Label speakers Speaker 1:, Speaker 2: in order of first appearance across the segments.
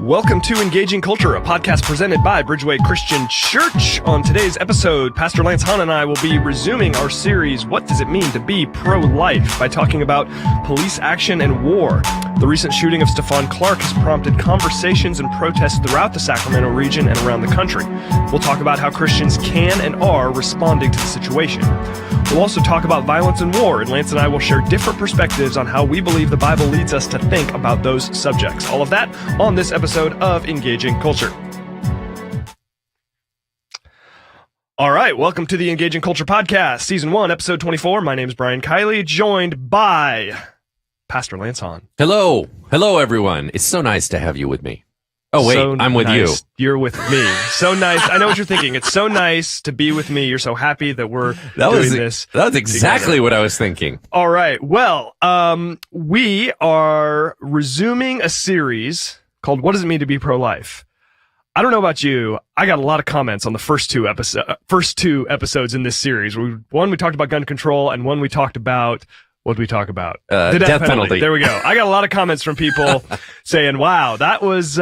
Speaker 1: Welcome to Engaging Culture, a podcast presented by Bridgeway Christian Church. On today's episode, Pastor Lance Hahn and I will be resuming our series, What Does It Mean to Be Pro-Life?, by talking about police action and war. The recent shooting of Stephon Clark has prompted conversations and protests throughout the Sacramento region and around the country. We'll talk about how Christians can and are responding to the situation. We'll also talk about violence and war, and Lance and I will share different perspectives on how we believe the Bible leads us to think about those subjects. All of that on this episode of Engaging Culture. All right, welcome to the Engaging Culture podcast, Season 1, Episode 24. My name is Brian Kiley, joined by Pastor Lance Hahn.
Speaker 2: Hello. Hello, everyone. It's so nice to have you with me. Oh, wait, so I'm with you.
Speaker 1: You're with me. So nice. I know what you're thinking. It's so nice to be with me. You're so happy that we're doing this.
Speaker 2: That was exactly what I was thinking.
Speaker 1: All right. Well, we are resuming a series called What Does It Mean to Be Pro-Life? I don't know about you. I got a lot of comments on the first two episodes in this series. One, we talked about gun control, and one we talked about... What did we talk about?
Speaker 2: The death penalty.
Speaker 1: There we go. I got a lot of comments from people saying, wow, that was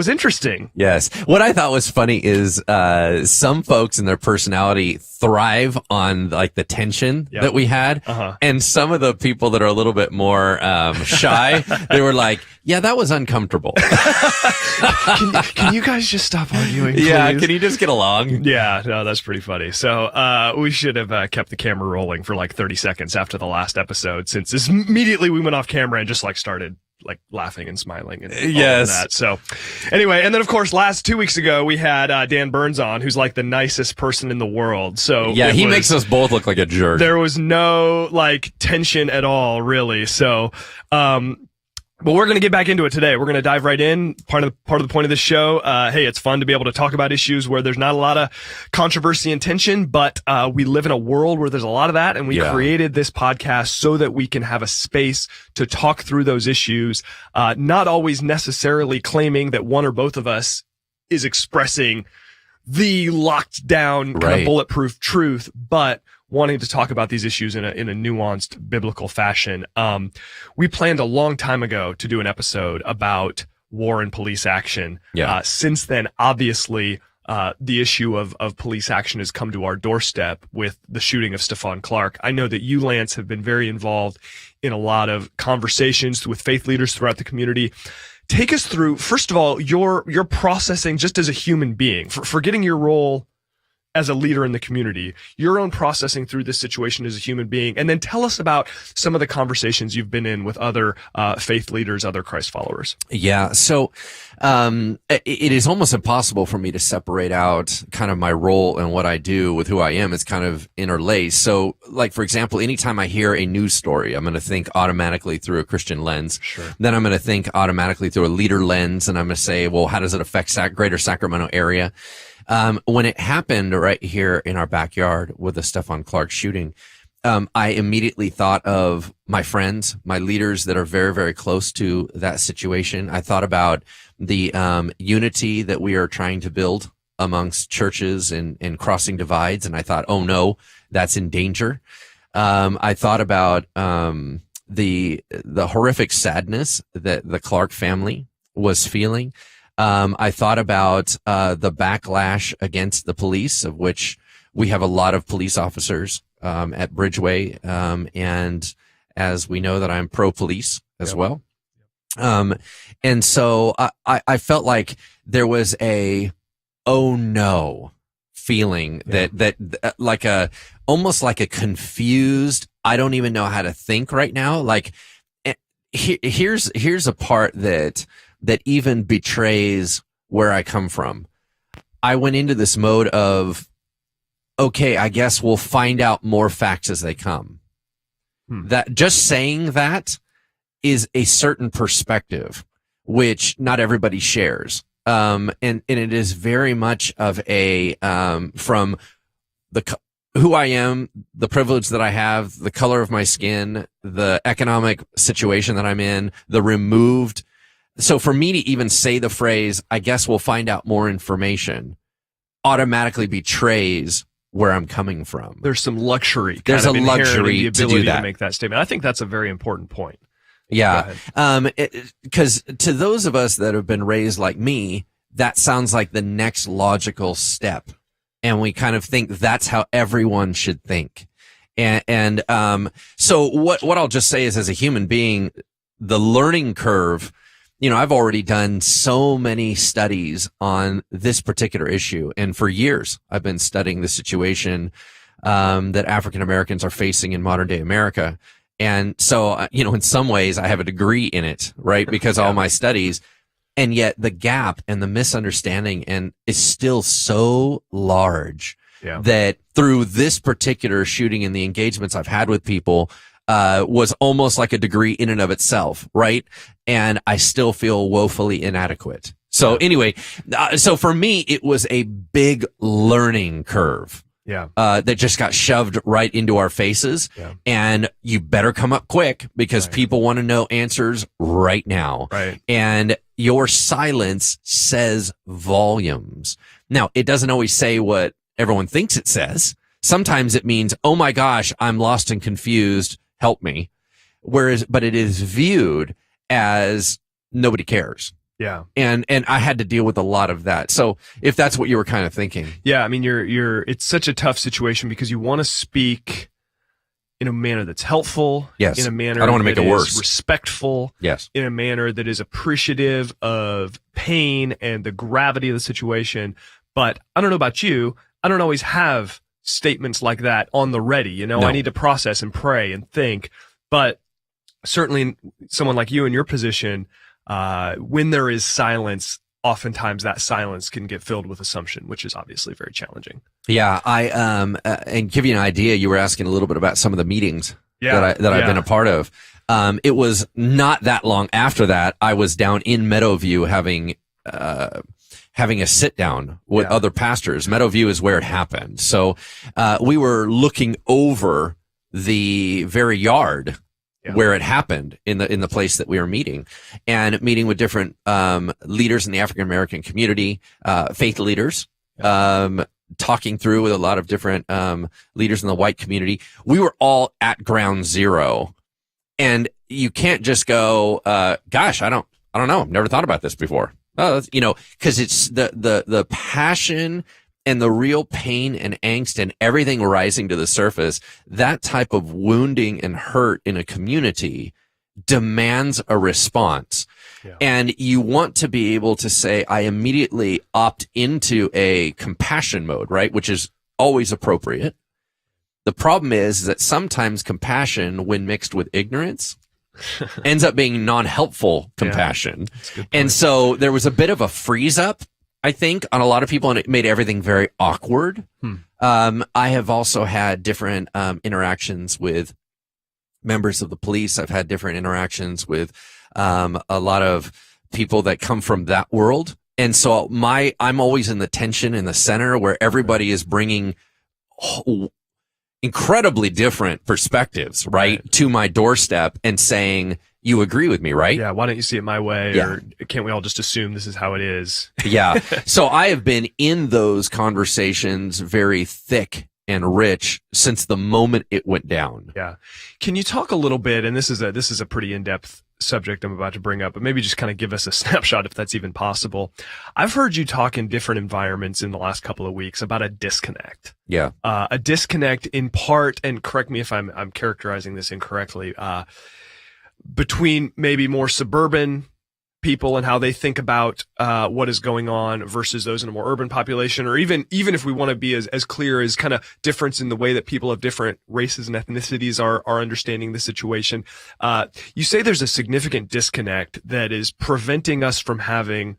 Speaker 1: interesting.
Speaker 2: Yes. What I thought was funny is some folks and their personality thrive on like the tension that we had. And some of the people that are a little bit more shy, they were like, yeah, that was uncomfortable.
Speaker 1: Can you guys just stop arguing, please?
Speaker 2: Yeah, can you just get along?
Speaker 1: Yeah, no, that's pretty funny. So we should have kept the camera rolling for like 30 seconds after the last episode, since immediately we went off camera and just like started like laughing and smiling and all of that. So anyway, and then of course 2 weeks ago we had Dan Burns on, who's like the nicest person in the world. So
Speaker 2: yeah, he makes us both look like a jerk.
Speaker 1: There was no like tension at all, really. So but we're going to get back into it today. We're going to dive right in. Part of the point of this show, hey, it's fun to be able to talk about issues where there's not a lot of controversy and tension, but we live in a world where there's a lot of that, and we created this podcast so that we can have a space to talk through those issues, not always necessarily claiming that one or both of us is expressing the locked down kind of bulletproof truth, but wanting to talk about these issues in a nuanced biblical fashion. We planned a long time ago to do an episode about war and police action. Since then, obviously, the issue of police action has come to our doorstep with the shooting of Stephon Clark. I know that you, Lance, have been very involved in a lot of conversations with faith leaders throughout the community. Take us through, first of all, your processing just as a human being, forgetting your role as a leader in the community, your own processing through this situation as a human being, and then tell us about some of the conversations you've been in with other faith leaders, other Christ followers.
Speaker 2: Yeah, so it is almost impossible for me to separate out kind of my role and what I do with who I am. It's kind of interlaced. So, like, for example, anytime I hear a news story, I'm going to think automatically through a Christian lens.
Speaker 1: Sure.
Speaker 2: Then I'm going to think automatically through a leader lens, and I'm going to say, well, how does it affect greater Sacramento area? When it happened right here in our backyard with the Stephon Clark shooting, I immediately thought of my friends, my leaders that are very, very close to that situation. I thought about the unity that we are trying to build amongst churches and crossing divides. And I thought, oh no, that's in danger. I thought about the horrific sadness that the Clark family was feeling. I thought about the backlash against the police, of which we have a lot of police officers at Bridgeway, and as we know that I'm pro-police as well. And so I felt like there was a oh no feeling that like almost like a confused, I don't even know how to think right now. Like here's a part that even betrays where I come from. I went into this mode of, okay, I guess we'll find out more facts as they come. That just saying that is a certain perspective, which not everybody shares. And it is very much of a, from who I am, the privilege that I have, the color of my skin, the economic situation that I'm in, the removed. So for me to even say the phrase, I guess we'll find out more information, automatically betrays where I'm coming from.
Speaker 1: There's some luxury.
Speaker 2: There's a luxury
Speaker 1: the ability
Speaker 2: to do that.
Speaker 1: To make that statement. I think that's a very important point.
Speaker 2: Yeah. Because to those of us that have been raised like me, that sounds like the next logical step. And we kind of think that's how everyone should think. So what I'll just say is, as a human being, the learning curve, I've already done so many studies on this particular issue. And for years, I've been studying the situation, that African Americans are facing in modern day America. And so, in some ways I have a degree in it, right? Because all my studies, and yet the gap and the misunderstanding is still so large that through this particular shooting and the engagements I've had with people, was almost like a degree in and of itself, right? And I still feel woefully inadequate. So anyway, so for me, it was a big learning curve. That just got shoved right into our faces. And you better come up quick, because people want to know answers right now. And your silence says volumes. Now, it doesn't always say what everyone thinks it says. Sometimes it means, oh my gosh, I'm lost and confused, help me. But it is viewed as nobody cares. And I had to deal with a lot of that. So if that's what you were kind of thinking.
Speaker 1: Yeah. I mean, it's such a tough situation, because you want to speak in a manner that's helpful. In a manner
Speaker 2: I don't want to make it worse.
Speaker 1: Respectful. In a manner that is appreciative of pain and the gravity of the situation. But I don't know about you, I don't always have statements like that on the ready. No. I need to process and pray and think. But certainly someone like you in your position, when there is silence, oftentimes that silence can get filled with assumption, which is obviously very challenging.
Speaker 2: Yeah. And give you an idea, you were asking a little bit about some of the meetings that I've been a part of. It was not that long after that, I was down in Meadowview having a sit down with other pastors. Meadowview is where it happened. So, we were looking over the very yard where it happened, in the place that we were meeting, and meeting with different leaders in the African American community, faith leaders, talking through with a lot of different leaders in the white community. We were all at ground zero, and you can't just go, gosh, I don't know, I've never thought about this before. Because it's the passion and the real pain and angst and everything rising to the surface. That type of wounding and hurt in a community demands a response. And you want to be able to say, I immediately opt into a compassion mode, right? Which is always appropriate. The problem is that sometimes compassion, when mixed with ignorance, ends up being non-helpful compassion. And so there was a bit of a freeze up, I think, on a lot of people, and it made everything very awkward. I have also had different interactions with members of the police. I've had different interactions with a lot of people that come from that world. And so I'm always in the tension in the center, where everybody is bringing incredibly different perspectives, right, to my doorstep, and saying, you agree with me, right?
Speaker 1: Why don't you see it my way? Or can't we all just assume this is how it is? So I have been in those conversations very thick and rich since the moment it went down. Can you talk a little bit, and this is a pretty in-depth subject I'm about to bring up, but maybe just kind of give us a snapshot if that's even possible. I've heard you talk in different environments in the last couple of weeks about a disconnect. A disconnect in part, and correct me if I'm characterizing this incorrectly, between maybe more suburban people and how they think about what is going on versus those in a more urban population, or even if we want to be as clear as kind of difference in the way that people of different races and ethnicities are understanding the situation. You say there's a significant disconnect that is preventing us from having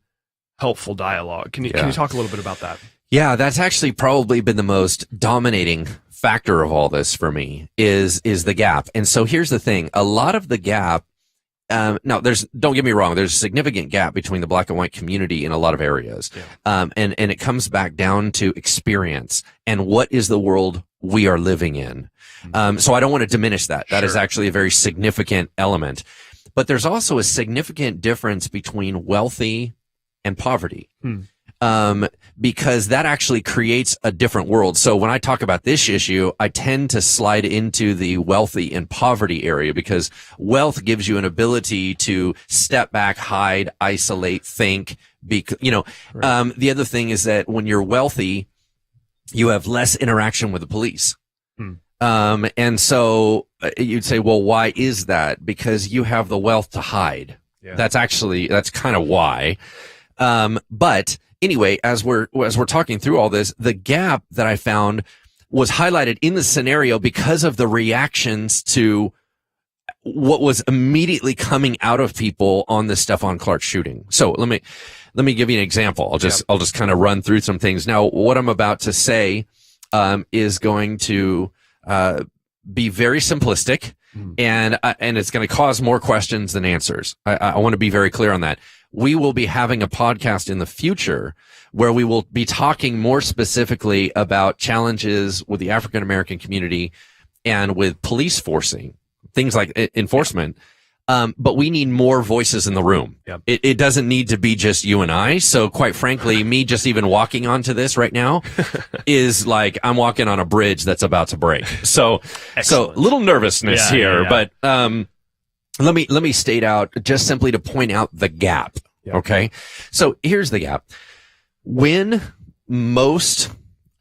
Speaker 1: helpful dialogue. Can you talk a little bit about that?
Speaker 2: That's actually probably been the most dominating factor of all this for me is the gap. And so here's the thing. A lot of the gap, now don't get me wrong, there's a significant gap between the black and white community in a lot of areas. And it comes back down to experience and what is the world we are living in. So I don't want to diminish that. That is actually a very significant element. But there's also a significant difference between wealthy and poverty. because that actually creates a different world. So when I talk about this issue, I tend to slide into the wealthy and poverty area because wealth gives you an ability to step back, hide, isolate, think. Right. The other thing is that when you're wealthy, you have less interaction with the police. And so you'd say, well, why is that? Because you have the wealth to hide. Yeah. That's kind of why. But anyway, as we're talking through all this, the gap that I found was highlighted in the scenario because of the reactions to what was immediately coming out of people on the Stephon Clark shooting. So let me give you an example. I'll just kind of run through some things. Now, what I'm about to say, is going to, be very simplistic and it's going to cause more questions than answers. I want to be very clear on that. We will be having a podcast in the future where we will be talking more specifically about challenges with the African American community and with police forcing, things like enforcement. But we need more voices in the room. Yep. It doesn't need to be just you and I. So quite frankly, me just even walking onto this right now is like I'm walking on a bridge that's about to break. So little nervousness here, but let me state out just simply to point out the gap. Yep. Okay. So here's the gap. When most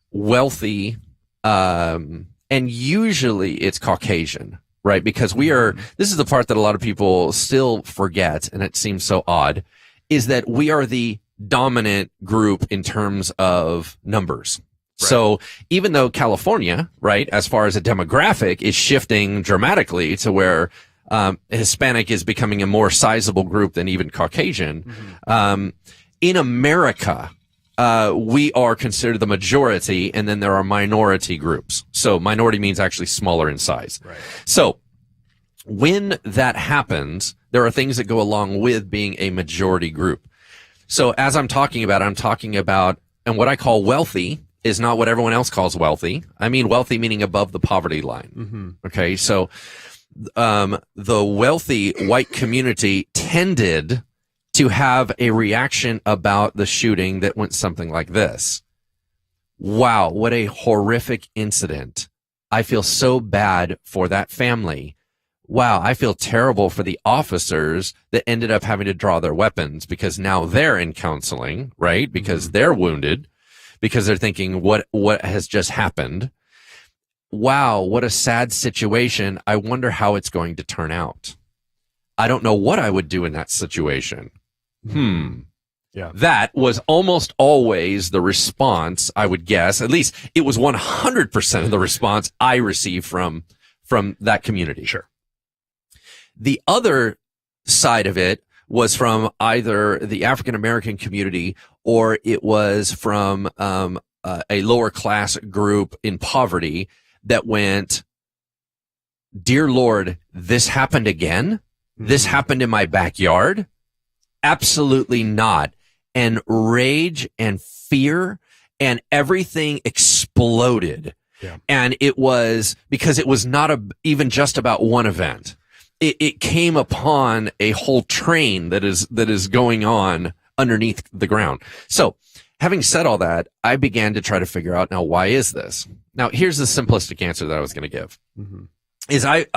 Speaker 2: wealthy, and usually it's Caucasian, right? Because this is the part that a lot of people still forget, and it seems so odd, is that we are the dominant group in terms of numbers. Right. So even though California, right, as far as a demographic is shifting dramatically to where Hispanic is becoming a more sizable group than even Caucasian, in America, we are considered the majority, and then there are minority groups. So minority means actually smaller in size. Right. So when that happens, there are things that go along with being a majority group. So as I'm talking about, and what I call wealthy is not what everyone else calls wealthy. I mean wealthy meaning above the poverty line. Okay. So, the wealthy white community tended to have a reaction about the shooting that went something like this. Wow, what a horrific incident. I feel so bad for that family. Wow, I feel terrible for the officers that ended up having to draw their weapons because now they're in counseling, right? Because they're wounded, because they're thinking, what has just happened? Wow, what a sad situation. I wonder how it's going to turn out. I don't know what I would do in that situation. Yeah. That was almost always the response, I would guess. At least it was 100% of the response I received from that community. Sure. The other side of it was from either the African American community or it was from a lower class group in poverty that went, dear Lord, this happened again? This happened in my backyard? Absolutely not. And rage and fear and everything exploded. Yeah. And it was because it was not even just about one event. It came upon a whole train that is going on underneath the ground. So having said all that, I began to try to figure out, now, why is this? Now, here's the simplistic answer that I was going to give. Is and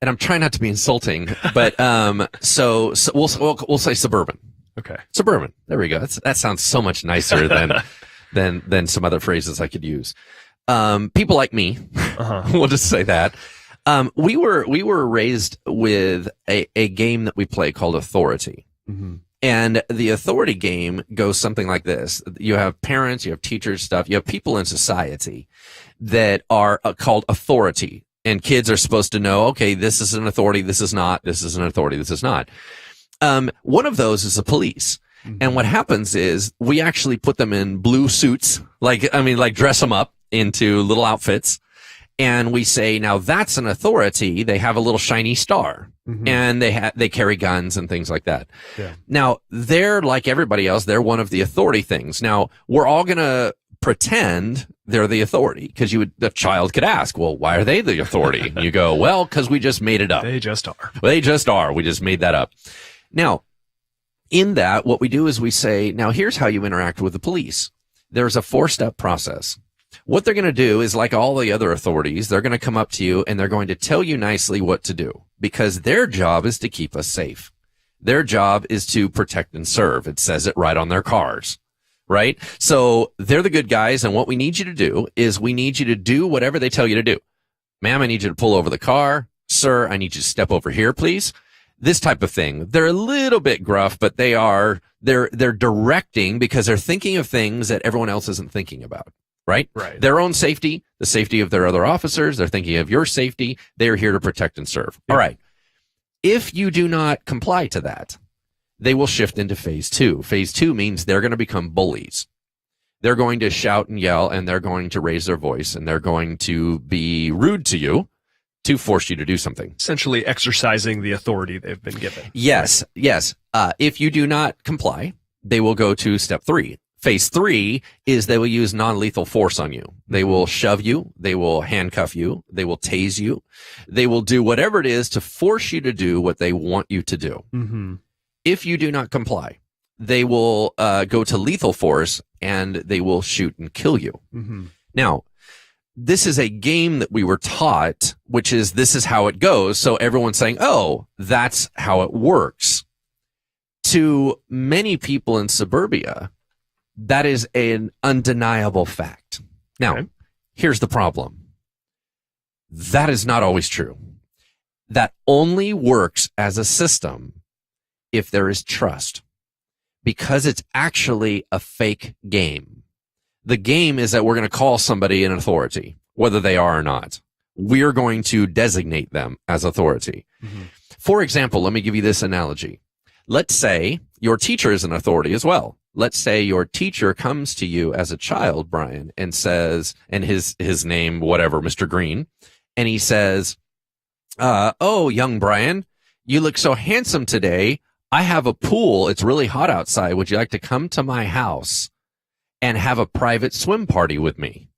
Speaker 2: I'm trying not to be insulting, but so we'll say suburban. Okay, suburban. There we go. That sounds so much nicer than some other phrases I could use. People like me, we'll just say that. We were raised with a game that we play called Authority. And the Authority game goes something like this. You have parents, you have teachers, you have people in society that are called authority. And kids are supposed to know, okay, this is an authority, this is not, this is an authority, this is not. One of those is the police. And what happens is we actually put them in blue suits, like dress them up into little outfits. And we say, now that's an authority. They have a little shiny star and they carry guns and things like that. Yeah. Now they're like everybody else. They're one of the authority things. Now we're all going to pretend they're the authority because the child could ask, well, why are they the authority? And you go, well, because we just made it up. They just are. We just made that up. Now, in that, what we do is we say, now here's how you interact with the police. There's a 4-step process. What they're going to do is, like all the other authorities, they're going to come up to you and they're going to tell you nicely what to do, because their job is to keep us safe. Their job is to protect and serve. It says it right on their cars, right? So they're the good guys. And what we need you to do is we need you to do whatever they tell you to do. Ma'am, I need you to pull over the car. Sir, I need you to step over here, please. This type of thing. They're a little bit gruff, but they're directing, because they're thinking of things that everyone else isn't thinking about, right?
Speaker 1: Right.
Speaker 2: Their own safety, the safety of their other officers. They're thinking of your safety. They're here to protect and serve. Yeah. All right. If you do not comply to that, they will shift into phase 2. Phase 2 means they're going to become bullies. They're going to shout and yell, and they're going to raise their voice, and they're going to be rude to you, to force you to do something.
Speaker 1: Essentially exercising the authority they've been given.
Speaker 2: Yes, yes. If you do not comply, they will go to step 3. Phase 3 is they will use non-lethal force on you. They will shove you. They will handcuff you. They will tase you. They will do whatever it is to force you to do what they want you to do.
Speaker 1: Mm-hmm.
Speaker 2: If you do not comply, they will go to lethal force, and they will shoot and kill you.
Speaker 1: Mm-hmm.
Speaker 2: Now, this is a game that we were taught, which is this is how it goes. So everyone's saying, oh, that's how it works. To many people in suburbia, that is an undeniable fact. Now,
Speaker 1: okay.
Speaker 2: Here's the problem. That is not always true. That only works as a system if there is trust, because it's actually a fake game. The game is that we're going to call somebody an authority, whether they are or not. We're going to designate them as authority. Mm-hmm. For example, let me give you this analogy. Let's say your teacher is an authority as well. Let's say your teacher comes to you as a child, Brian, and says, and his name, whatever, Mr. Green, and he says, oh, young Brian, you look so handsome today. I have a pool. It's really hot outside. Would you like to come to my house and have a private swim party with me?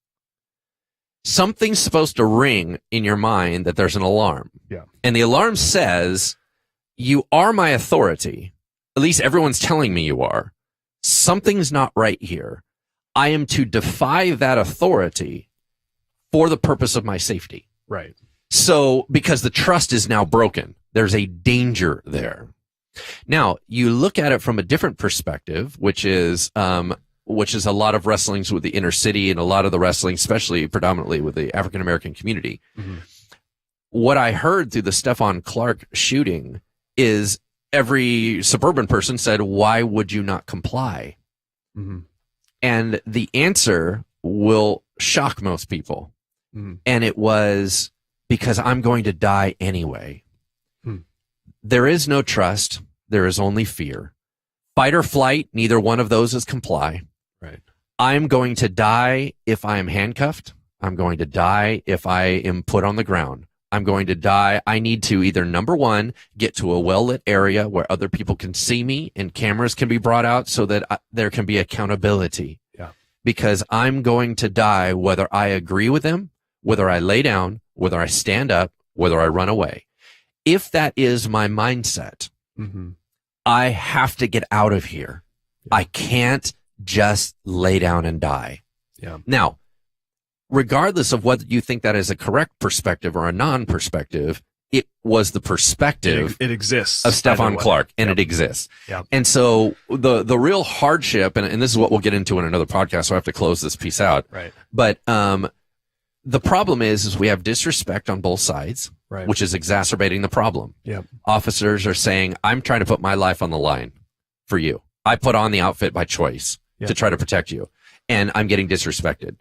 Speaker 2: Something's supposed to ring in your mind that there's an alarm.
Speaker 1: Yeah.
Speaker 2: And the alarm says, you are my authority. At least everyone's telling me you are. Something's not right here. I am to defy that authority for the purpose of my safety.
Speaker 1: Right.
Speaker 2: So, because the trust is now broken, there's a danger there. Now, you look at it from a different perspective, which is a lot of wrestlings with the inner city, and a lot of the wrestling, especially predominantly with the African American community. Mm-hmm. What I heard through the Stephon Clark shooting is every suburban person said, why would you not comply? Mm-hmm. And the answer will shock most people. Mm-hmm. And it was, because I'm going to die anyway. There is no trust. There is only fear. Fight or flight, neither one of those is comply.
Speaker 1: Right.
Speaker 2: I'm going to die if I am handcuffed. I'm going to die if I am put on the ground. I'm going to die. I need to either, number one, get to a well-lit area where other people can see me and cameras can be brought out so that there can be accountability.
Speaker 1: Yeah.
Speaker 2: Because I'm going to die whether I agree with them, whether I lay down, whether I stand up, whether I run away. If that is my mindset, mm-hmm. I have to get out of here. Yeah. I can't just lay down and die.
Speaker 1: Yeah.
Speaker 2: Now, regardless of whether you think that is a correct perspective or a non-perspective, it was the perspective
Speaker 1: it exists
Speaker 2: of Stephon Clark, and it exists.
Speaker 1: Yep.
Speaker 2: And so the real hardship, and this is what we'll get into in another podcast, so I have to close this piece out.
Speaker 1: Right.
Speaker 2: But the problem is we have disrespect on both sides. Right. Which is exacerbating the problem.
Speaker 1: Yep.
Speaker 2: Officers are saying, I'm trying to put my life on the line for you. I put on the outfit by choice to try to protect you, and I'm getting disrespected.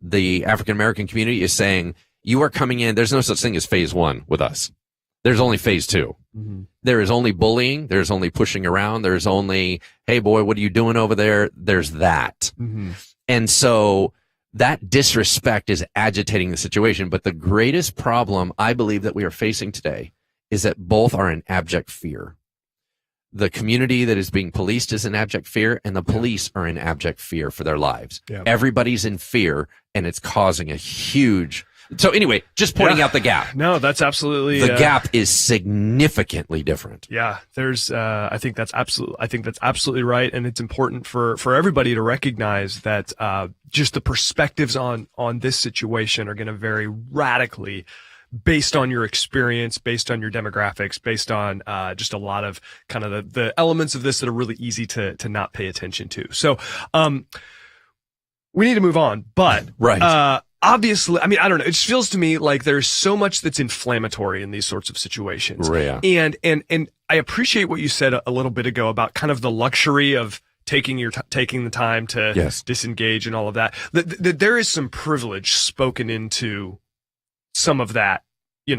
Speaker 2: The African American community is saying, you are coming in. There's no such thing as phase 1 with us. There's only phase 2. Mm-hmm. There is only bullying. There's only pushing around. There's only, hey boy, what are you doing over there? There's that. Mm-hmm. And so that disrespect is agitating the situation. But the greatest problem I believe that we are facing today is that both are in abject fear. The community that is being policed is in abject fear, and the police are in abject fear for their lives. Yeah. Everybody's in fear, and it's causing a huge So anyway, just pointing out the gap.
Speaker 1: No, that's absolutely
Speaker 2: the gap is significantly different.
Speaker 1: Yeah, there's I think that's absolutely right, and it's important for everybody to recognize that just the perspectives on this situation are going to vary radically based on your experience, based on your demographics, based on just a lot of kind of the elements of this that are really easy to not pay attention to. So we need to move on, but
Speaker 2: right.
Speaker 1: Obviously, I mean, I don't know. It just feels to me like there's so much that's inflammatory in these sorts of situations.
Speaker 2: Yeah.
Speaker 1: And I appreciate what you said a little bit ago about kind of the luxury of taking the time to disengage and all of that. That there is some privilege spoken into some of that,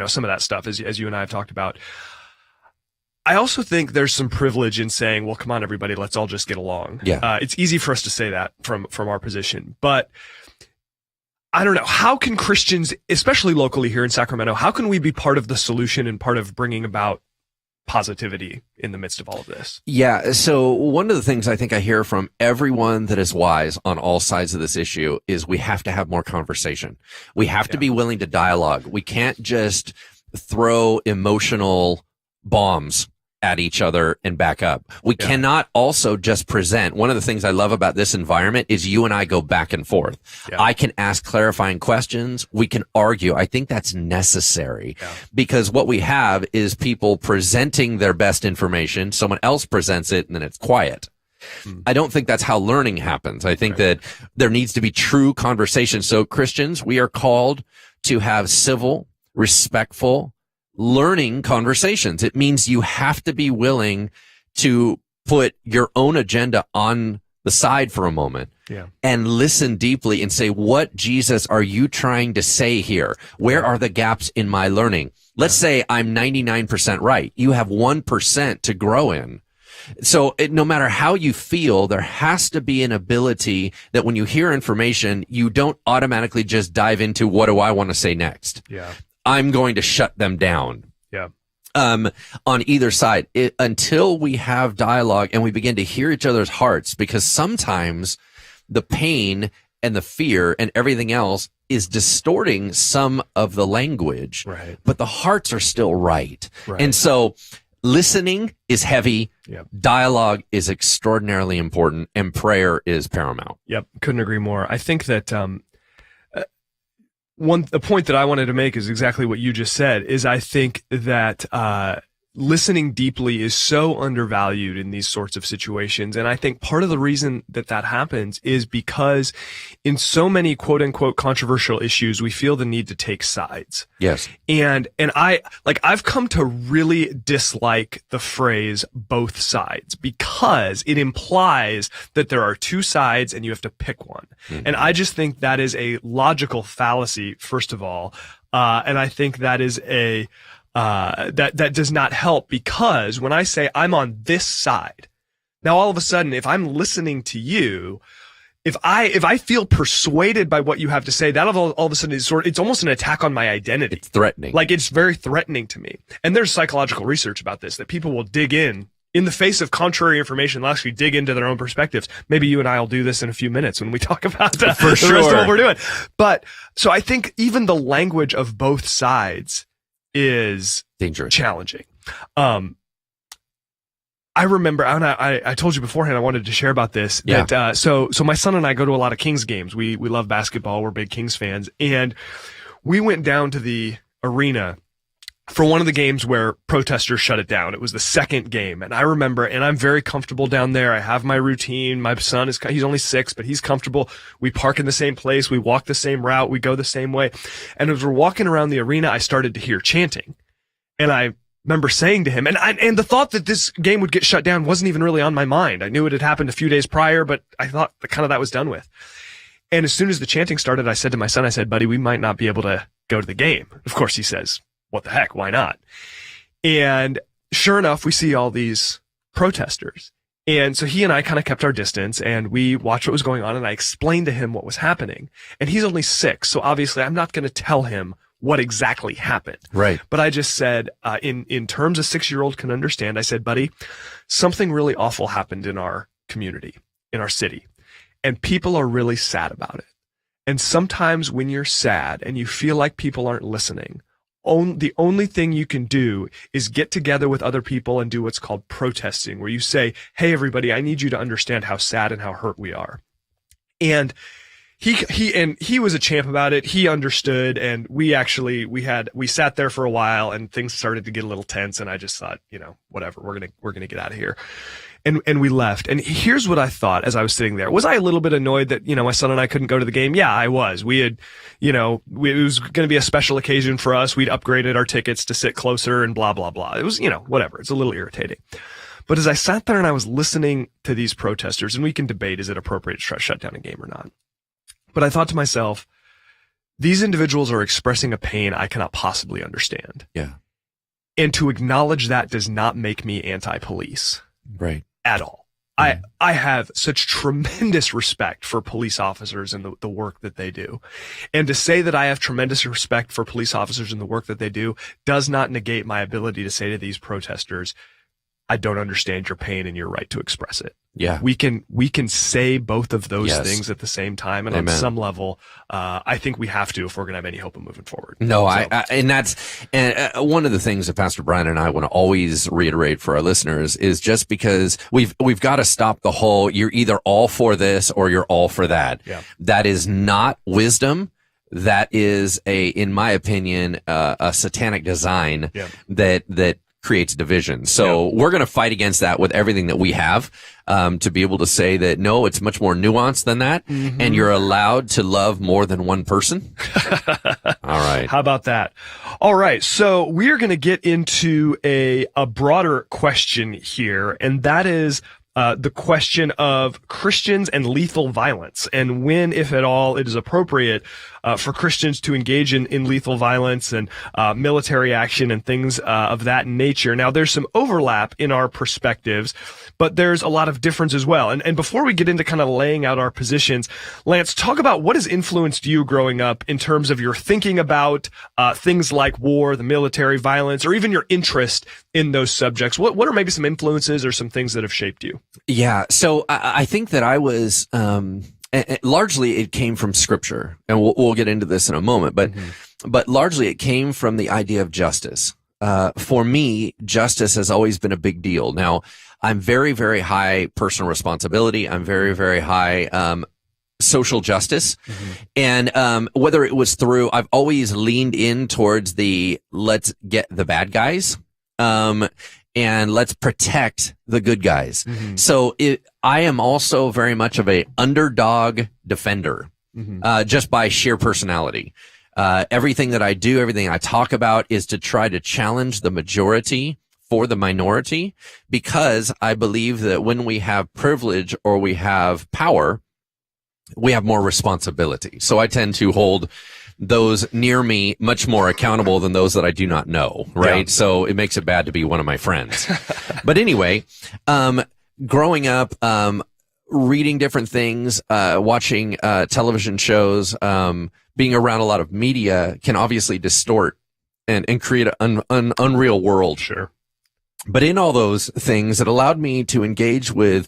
Speaker 1: some of that stuff as you and I have talked about. I also think there's some privilege in saying, well, come on, everybody, let's all just get along.
Speaker 2: Yeah.
Speaker 1: It's easy for us to say that from our position, but I don't know. How can Christians, especially locally here in Sacramento, how can we be part of the solution and part of bringing about positivity in the midst of all of this?
Speaker 2: Yeah. So one of the things I think I hear from everyone that is wise on all sides of this issue is we have to have more conversation. We have to be willing to dialogue. We can't just throw emotional bombs at each other and back up. We cannot also just present. One of the things I love about this environment is you and I go back and forth. Yeah. I can ask clarifying questions. We can argue. I think that's necessary because what we have is people presenting their best information. Someone else presents it and then it's quiet. I don't think that's how learning happens. I think that there needs to be true conversation. So Christians, we are called to have civil, respectful, learning conversations. It means you have to be willing to put your own agenda on the side for a moment and listen deeply and say, what Jesus are you trying to say here? Where are the gaps in my learning? Let's say I'm 99% right. You have 1% to grow in. So no matter how you feel, there has to be an ability that when you hear information, you don't automatically just dive into what do I want to say next?
Speaker 1: Yeah.
Speaker 2: I'm going to shut them down.
Speaker 1: Yeah.
Speaker 2: On either side, until we have dialogue and we begin to hear each other's hearts, because sometimes the pain and the fear and everything else is distorting some of the language, but the hearts are still right. And so listening is heavy. Dialogue is extraordinarily important, and prayer is paramount.
Speaker 1: Yep. Couldn't agree more. I think that, the point that I wanted to make is exactly what you just said, is I think that listening deeply is so undervalued in these sorts of situations. And I think part of the reason that happens is because in so many quote unquote controversial issues, we feel the need to take sides.
Speaker 2: Yes.
Speaker 1: And I've come to really dislike the phrase both sides because it implies that there are two sides and you have to pick one. And I just think that is a logical fallacy, first of all. And I think that is that does not help, because when I say I'm on this side, now all of a sudden, if I'm listening to you, if I feel persuaded by what you have to say, that all of a sudden it's almost an attack on my identity.
Speaker 2: It's threatening.
Speaker 1: Like, it's very threatening to me. And there's psychological research about this, that people will dig in the face of contrary information. They'll actually dig into their own perspectives. Maybe you and I will do this in a few minutes when we talk about the rest of what we're doing. But so I think even the language of both sides is
Speaker 2: dangerous,
Speaker 1: challenging. I remember, and I told you beforehand I wanted to share about this. That so my son and I go to a lot of Kings games. We love basketball. We're big Kings fans, and we went down to the arena for one of the games where protesters shut it down. It was the second game, and I remember, and I'm very comfortable down there. I have my routine. My son he's only 6, but he's comfortable. We park in the same place. We walk the same route. We go the same way. And as we're walking around the arena, I started to hear chanting, and I remember saying to him, and the thought that this game would get shut down wasn't even really on my mind. I knew it had happened a few days prior, but I thought that was done with. And as soon as the chanting started, I said to my son, I said, buddy, we might not be able to go to the game. Of course, he says, what the heck? Why not? And sure enough, we see all these protesters. And so he and I kind of kept our distance, and we watched what was going on, and I explained to him what was happening. And he's only 6, so obviously I'm not going to tell him what exactly happened.
Speaker 2: Right.
Speaker 1: But I just said, in terms a 6-year-old can understand, I said, buddy, something really awful happened in our community, in our city, and people are really sad about it. And sometimes when you're sad and you feel like people aren't listening, the only thing you can do is get together with other people and do what's called protesting, where you say, hey, everybody, I need you to understand how sad and how hurt we are. And he was a champ about it. He understood. And we sat there for a while and things started to get a little tense. And I just thought, whatever, we're going to get out of here. And we left. And here's what I thought as I was sitting there. Was I a little bit annoyed that, my son and I couldn't go to the game? Yeah, I was. We had, it was going to be a special occasion for us. We'd upgraded our tickets to sit closer and blah, blah, blah. It was, whatever. It's a little irritating. But as I sat there and I was listening to these protesters, and we can debate, is it appropriate to shut down a game or not? But I thought to myself, these individuals are expressing a pain I cannot possibly understand.
Speaker 2: Yeah.
Speaker 1: And to acknowledge that does not make me anti-police.
Speaker 2: Right.
Speaker 1: At all. I have such tremendous respect for police officers and the work that they do. And to say that I have tremendous respect for police officers and the work that they do does not negate my ability to say to these protesters, I don't understand your pain and your right to express it.
Speaker 2: Yeah.
Speaker 1: We can say both of those things at the same time. And Amen. On some level, I think we have to if we're going to have any hope of moving forward.
Speaker 2: No, and that's one of the things that Pastor Brian and I want to always reiterate for our listeners is just because we've got to stop the whole, you're either all for this or you're all for that.
Speaker 1: Yeah.
Speaker 2: That is not wisdom. That is in my opinion, a satanic design that creates division. So we're going to fight against that with everything that we have, to be able to say that, no, it's much more nuanced than that. Mm-hmm. And you're allowed to love more than one person. All right.
Speaker 1: How about that? All right. So we are going to get into a broader question here. And that is, the question of Christians and lethal violence, and when, if at all, it is appropriate for Christians to engage in lethal violence and military action and things of that nature. Now, there's some overlap in our perspectives, but there's a lot of difference as well. And before we get into kind of laying out our positions, Lance, talk about what has influenced you growing up in terms of your thinking about things like war, the military, violence, or even your interest in those subjects. What are maybe some influences or some things that have shaped you?
Speaker 2: Yeah. So I think that I was, largely it came from scripture, and we'll get into this in a moment, but largely it came from the idea of justice. For me, justice has always been a big deal. Now, I'm very, very high personal responsibility. I'm very, very high, social justice. Mm-hmm. And, whether it was through, I've always leaned in towards let's get the bad guys. And let's protect the good guys. Mm-hmm. So I am also very much of a underdog defender, just by sheer personality. Everything that I do, everything I talk about is to try to challenge the majority for the minority, because I believe that when we have privilege or we have power, we have more responsibility. So I tend to hold those near me much more accountable than those that I do not know, right? Yeah. So it makes it bad to be one of my friends. But anyway, growing up, reading different things, watching television shows, being around a lot of media can obviously distort and create an unreal world.
Speaker 1: Sure.
Speaker 2: But in all those things, it allowed me to engage with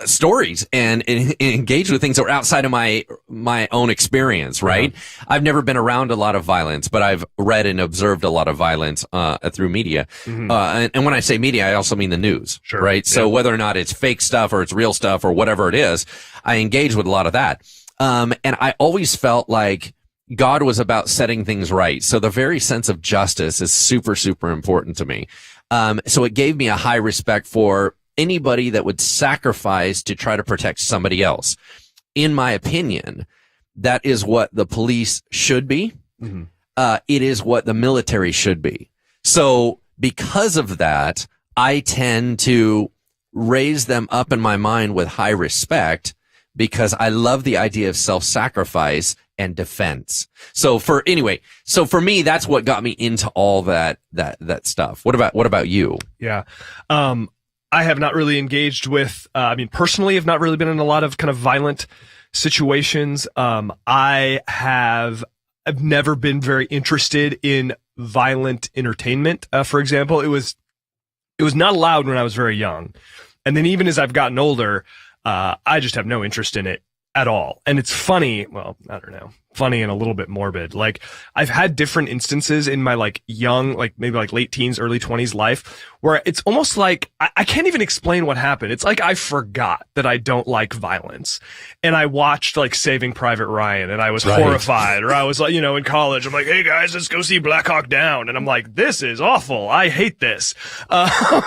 Speaker 2: stories and engage with things that were outside of my own experience, right? Uh-huh. I've never been around a lot of violence, but I've read and observed a lot of violence through media. Mm-hmm. And when I say media, I also mean the news,
Speaker 1: sure.
Speaker 2: Right? Yeah. So whether or not it's fake stuff or it's real stuff or whatever it is, I engage with a lot of that. And I always felt like God was about setting things right. So the very sense of justice is super, super important to me. So it gave me a high respect for anybody that would sacrifice to try to protect somebody else. In my opinion, that is what the police should be. Mm-hmm. It is what the military should be. So because of that, I tend to raise them up in my mind with high respect, because I love the idea of self-sacrifice and defense. So for me, that's what got me into all that stuff. What about you?
Speaker 1: Yeah. I have not really engaged with, personally, I've not really been in a lot of kind of violent situations. I've never been very interested in violent entertainment. For example, it was not allowed when I was very young. And then even as I've gotten older, I just have no interest in it at all. And it's funny, well, I don't know, funny and a little bit morbid. Like, I've had different instances in my like young, like maybe like late teens, early 20s life where it's almost like I can't even explain what happened. It's like I forgot that I don't like violence. And I watched like Saving Private Ryan and I was horrified. Or I was like, in college, I'm like, hey guys, let's go see Black Hawk Down. And I'm like, this is awful. I hate this. I've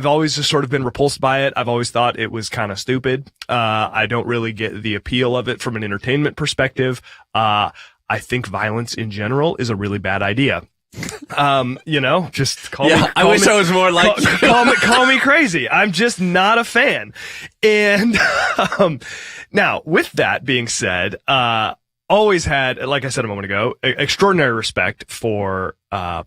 Speaker 1: always just sort of been repulsed by it. I've always thought it was kind of stupid. I don't really get the appeal of it from an entertainment perspective. I think violence in general is a really bad idea. Just call me.
Speaker 2: I wish I was more like you.
Speaker 1: Call me crazy. I'm just not a fan. And, now with that being said, always had, like I said a moment ago, extraordinary respect for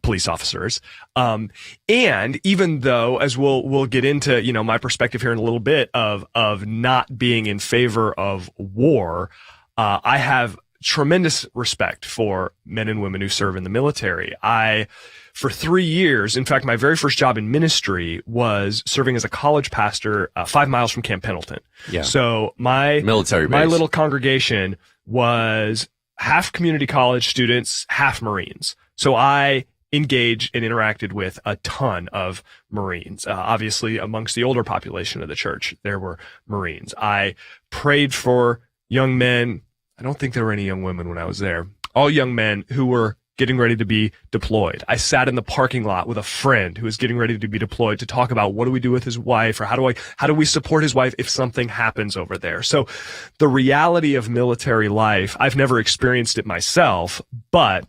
Speaker 1: police officers. And even though, as we'll get into, my perspective here in a little bit of not being in favor of war, I have tremendous respect for men and women who serve in the military. For 3 years, in fact, my very first job in ministry was serving as a college pastor 5 miles from Camp Pendleton. Yeah. So my little congregation was half community college students, half Marines. So I engaged and interacted with a ton of Marines. Obviously, amongst the older population of the church, there were Marines. I prayed for young men. I don't think there were any young women when I was there. All young men who were getting ready to be deployed. I sat in the parking lot with a friend who was getting ready to be deployed to talk about what do we do with his wife, or how do we support his wife if something happens over there. So the reality of military life, I've never experienced it myself, but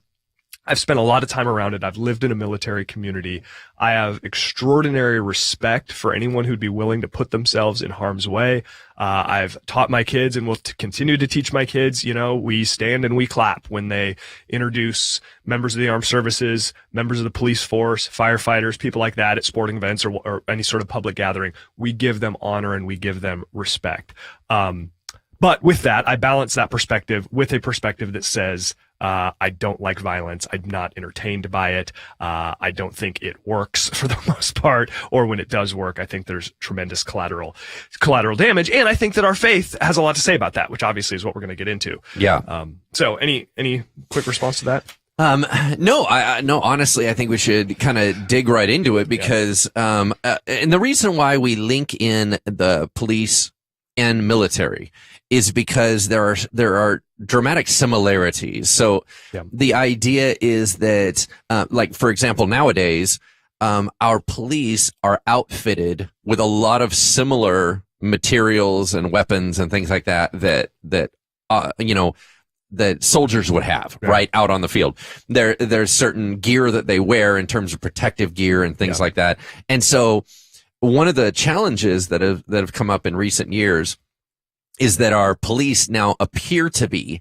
Speaker 1: I've spent a lot of time around it. I've lived in a military community. I have extraordinary respect for anyone who'd be willing to put themselves in harm's way. I've taught my kids and will continue to teach my kids, we stand and we clap when they introduce members of the armed services, members of the police force, firefighters, people like that at sporting events or any sort of public gathering. We give them honor and we give them respect. But with that, I balance that perspective with a perspective that says, I don't like violence. I'm not entertained by it. I don't think it works for the most part, or when it does work, I think there's tremendous collateral damage. And I think that our faith has a lot to say about that, which obviously is what we're going to get into. Yeah. So any quick response to that?
Speaker 2: No, honestly, I think we should kind of dig right into it because, and the reason why we link in the police and military is because there are dramatic similarities. So the idea is that, like, for example, nowadays, our police are outfitted with a lot of similar materials and weapons and things like that that soldiers would have, right, out on the field. There's certain gear that they wear in terms of protective gear and things like that. And so one of the challenges that have come up in recent years is that our police now appear to be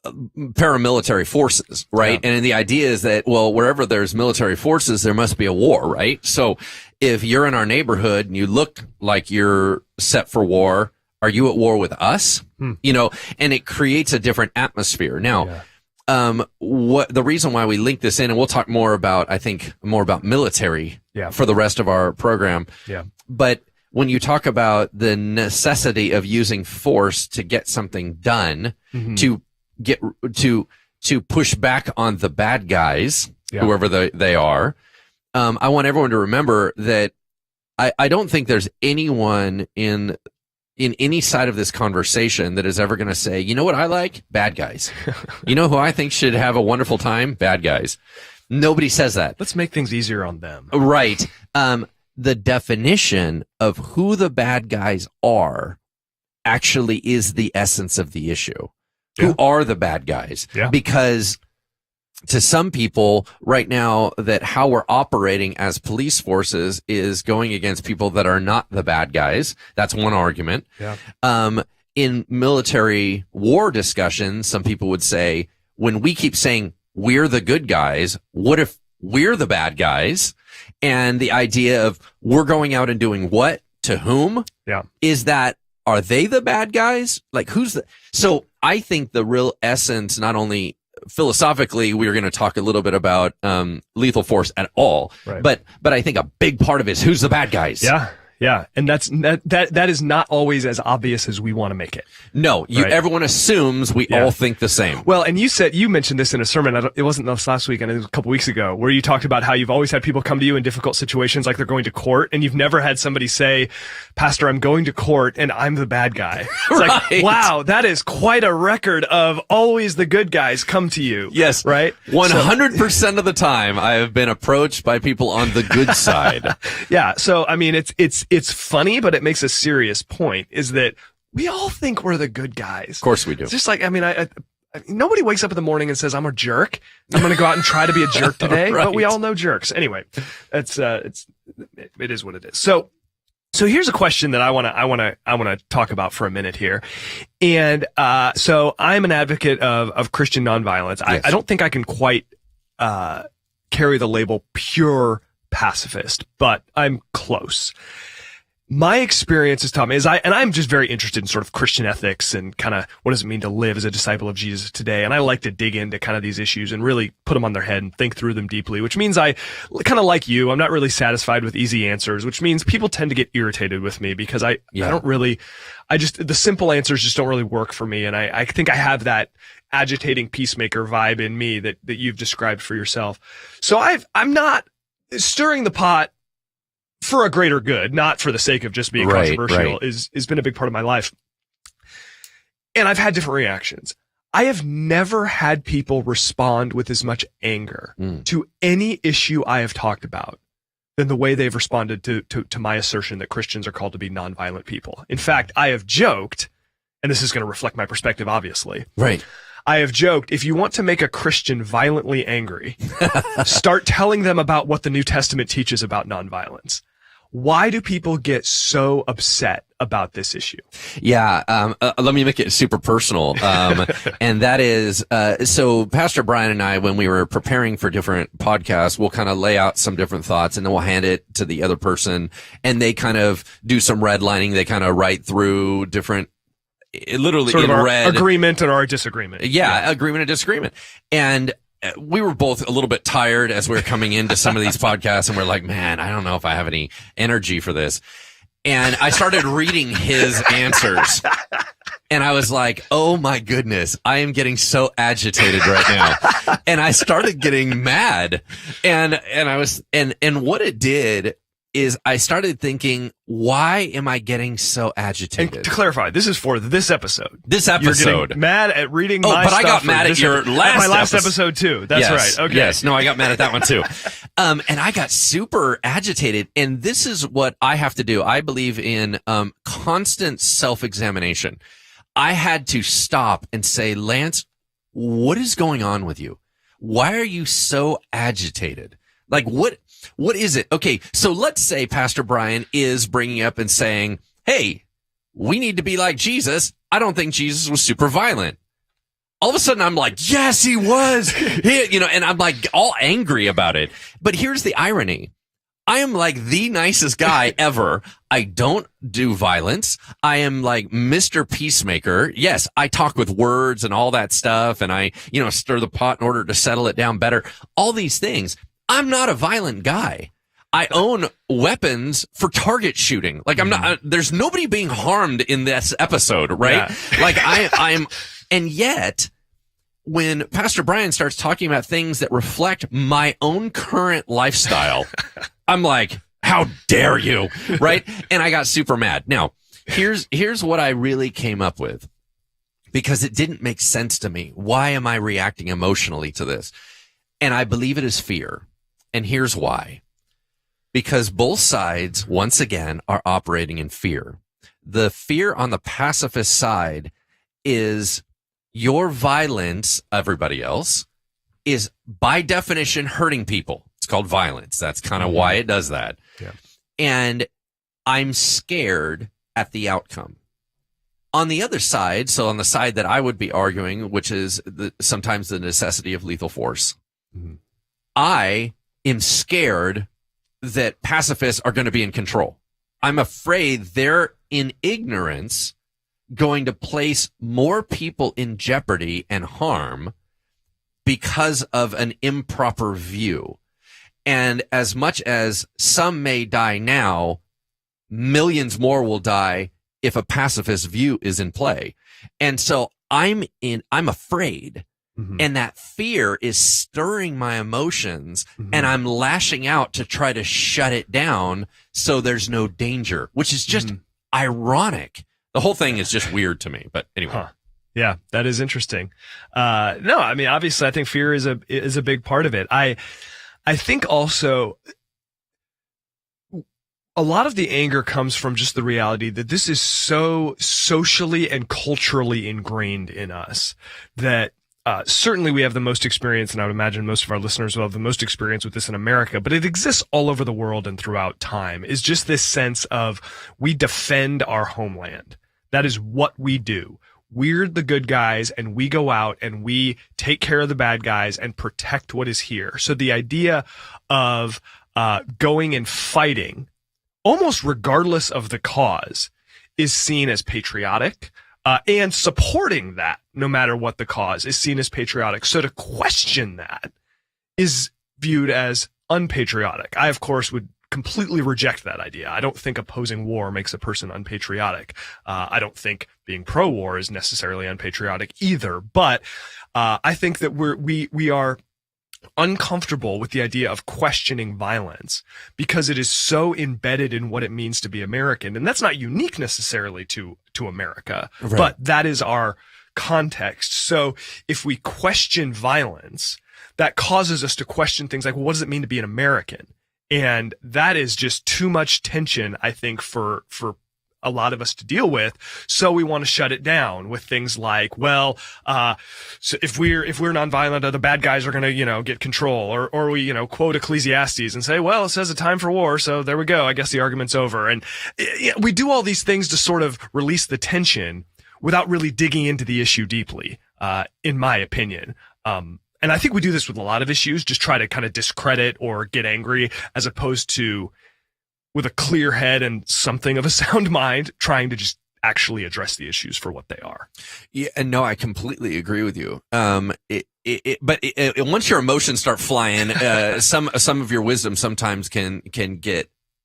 Speaker 2: paramilitary forces, right? And the idea is that, well, wherever there's military forces, there must be a war, right? So if you're in our neighborhood and you look like you're set for war, are you at war with us? And it creates a different atmosphere. Now, what the reason why we link this in, and we'll talk more about, I think, more about military for the rest of our program. But when you talk about the necessity of using force to get something done, to push back on the bad guys, whoever they are, I want everyone to remember that I don't think there's anyone in any side of this conversation that is ever going to say, you know what I like? Bad guys. You know who I think should have a wonderful time? Bad guys. Nobody says that.
Speaker 1: Let's make things easier on them.
Speaker 2: Right. The definition of who the bad guys are actually is the essence of the issue. Who are the bad guys? Because to some people right now, that how we're operating as police forces is going against people that are not the bad guys. That's one argument. In military war discussions, some people would say, when we keep saying we're the good guys, what if we're the bad guys? And the idea of we're going out and doing what to whom is that, are they the bad guys? Like, who's the, so I think the real essence, not only philosophically, we're going to talk a little bit about, lethal force at all, but I think a big part of it is who's the bad guys.
Speaker 1: Yeah. And that is not always as obvious as we want to make it.
Speaker 2: No,
Speaker 1: Right.
Speaker 2: everyone assumes we all think the same.
Speaker 1: Well, and you mentioned this in a sermon. It wasn't this last week, and it was a couple weeks ago, where you talked about how you've always had people come to you in difficult situations, like they're going to court, and you've never had somebody say, "Pastor, I'm going to court, and I'm the bad guy." It's like,
Speaker 2: Right.
Speaker 1: wow, that is quite a record of always the good guys come to you.
Speaker 2: Yes.
Speaker 1: Right?
Speaker 2: 100% of the time I have been approached by people on the good side.
Speaker 1: Yeah. So, I mean, it's funny, but it makes a serious point, is that we all think we're the good guys.
Speaker 2: Of course we do.
Speaker 1: It's just like, I mean, nobody wakes up in the morning and says, "I'm a jerk. I'm going to go out and try to be a jerk today."
Speaker 2: Right.
Speaker 1: But we all know jerks. Anyway, it is what it is. So here's a question that I want to talk about for a minute here. And, so I'm an advocate of Christian nonviolence.
Speaker 2: Yes.
Speaker 1: I don't think I can quite, carry the label pure pacifist, but I'm close. My experience has taught me and I'm just very interested in sort of Christian ethics and kind of what does it mean to live as a disciple of Jesus today. And I like to dig into kind of these issues and really put them on their head and think through them deeply, which means I kind of like you, I'm not really satisfied with easy answers, which means people tend to get irritated with me because I don't really, the simple answers just don't really work for me. And I think I have that agitating peacemaker vibe in me that you've described for yourself. So I'm not stirring the pot for a greater good, not for the sake of just being controversial, has been a big part of my life. And I've had different reactions. I have never had people respond with as much anger to any issue I have talked about than the way they've responded to my assertion that Christians are called to be nonviolent people. In fact, I have joked, and this is going to reflect my perspective, obviously.
Speaker 2: Right.
Speaker 1: I have joked, if you want to make a Christian violently angry, start telling them about what the New Testament teaches about nonviolence. Why do people get so upset about this issue?
Speaker 2: Yeah. Let me make it super personal. And that is, so Pastor Brian and I, when we were preparing for different podcasts, we'll kind of lay out some different thoughts and then we'll hand it to the other person and they kind of do some redlining. They kind of write through different, literally
Speaker 1: sort
Speaker 2: in
Speaker 1: of our
Speaker 2: red.
Speaker 1: Agreement or our disagreement.
Speaker 2: Yeah, agreement and disagreement. And we were both a little bit tired as we were coming into some of these podcasts and we're like, man, I don't know if I have any energy for this. And I started reading his answers and I was like, oh my goodness, I am getting so agitated right now. And I started getting mad and what it did is I started thinking, why am I getting so agitated?
Speaker 1: And to clarify, this is for this episode.
Speaker 2: You're
Speaker 1: getting mad at reading my
Speaker 2: but
Speaker 1: stuff.
Speaker 2: I got mad at your
Speaker 1: my last episode too. That's right. Okay.
Speaker 2: Yes. No, I got mad at that one too. And I got super agitated. And this is what I have to do. I believe in constant self-examination. I had to stop and say, Lance, what is going on with you? Why are you so agitated? Like what is it? Okay, so let's say Pastor Brian is bringing up and saying, hey, we need to be like Jesus. I don't think Jesus was super violent. All of a sudden, I'm like, yes, he was. And I'm like all angry about it. But here's the irony. I am like the nicest guy ever. I don't do violence. I am like Mr. Peacemaker. Yes, I talk with words and all that stuff. And I, stir the pot in order to settle it down better. All these things. I'm not a violent guy. I own weapons for target shooting. Like I'm not, there's nobody being harmed in this episode, right? Yeah. Like I'm, and yet when Pastor Brian starts talking about things that reflect my own current lifestyle, I'm like, how dare you? Right? And I got super mad. Now, here's what I really came up with because it didn't make sense to me. Why am I reacting emotionally to this? And I believe it is fear. And here's why. Because both sides, once again, are operating in fear. The fear on the pacifist side is your violence, everybody else, is by definition hurting people. It's called violence. That's kind of why it does that. Yeah. And I'm scared at the outcome. On the other side, so on the side that I would be arguing, which is sometimes the necessity of lethal force, I am scared that pacifists are going to be in control. I'm afraid they're in ignorance going to place more people in jeopardy and harm because of an improper view. And as much as some may die now, millions more will die if a pacifist view is in play. And so I'm afraid.
Speaker 1: Mhm.
Speaker 2: And that fear is stirring my emotions, and I'm lashing out to try to shut it down so there's no danger, which is just ironic. The whole thing is just weird to me. But anyway.
Speaker 1: Huh. Yeah, that is interesting. No, I mean, obviously I think fear is a big part of it. I think also a lot of the anger comes from just the reality that this is so socially and culturally ingrained in us that certainly we have the most experience, and I would imagine most of our listeners will have the most experience with this in America, but it exists all over the world and throughout time, is just this sense of we defend our homeland. That is what we do. We're the good guys, and we go out and we take care of the bad guys and protect what is here. So the idea of going and fighting, almost regardless of the cause, is seen as patriotic. And supporting that, no matter what the cause, is seen as patriotic. So to question that is viewed as unpatriotic. I, of course, would completely reject that idea. I don't think opposing war makes a person unpatriotic. I don't think being pro-war is necessarily unpatriotic either. But I think that we are uncomfortable with the idea of questioning violence because it is so embedded in what it means to be American. And that's not unique necessarily to America,
Speaker 2: right,
Speaker 1: but that is our context. So if we question violence, that causes us to question things like, well, what does it mean to be an American? And that is just too much tension, I think, for a lot of us to deal with. So we want to shut it down with things like, well, so if we're nonviolent, the bad guys are going to, get control, or we, quote Ecclesiastes and say, well, it says a time for war. So there we go. I guess the argument's over. And we do all these things to sort of release the tension without really digging into the issue deeply, in my opinion. And I think we do this with a lot of issues, just try to kind of discredit or get angry, as opposed to with a clear head and something of a sound mind, trying to just actually address the issues for what they are.
Speaker 2: Yeah, and no, I completely agree with you. But once your emotions start flying, some of your wisdom sometimes can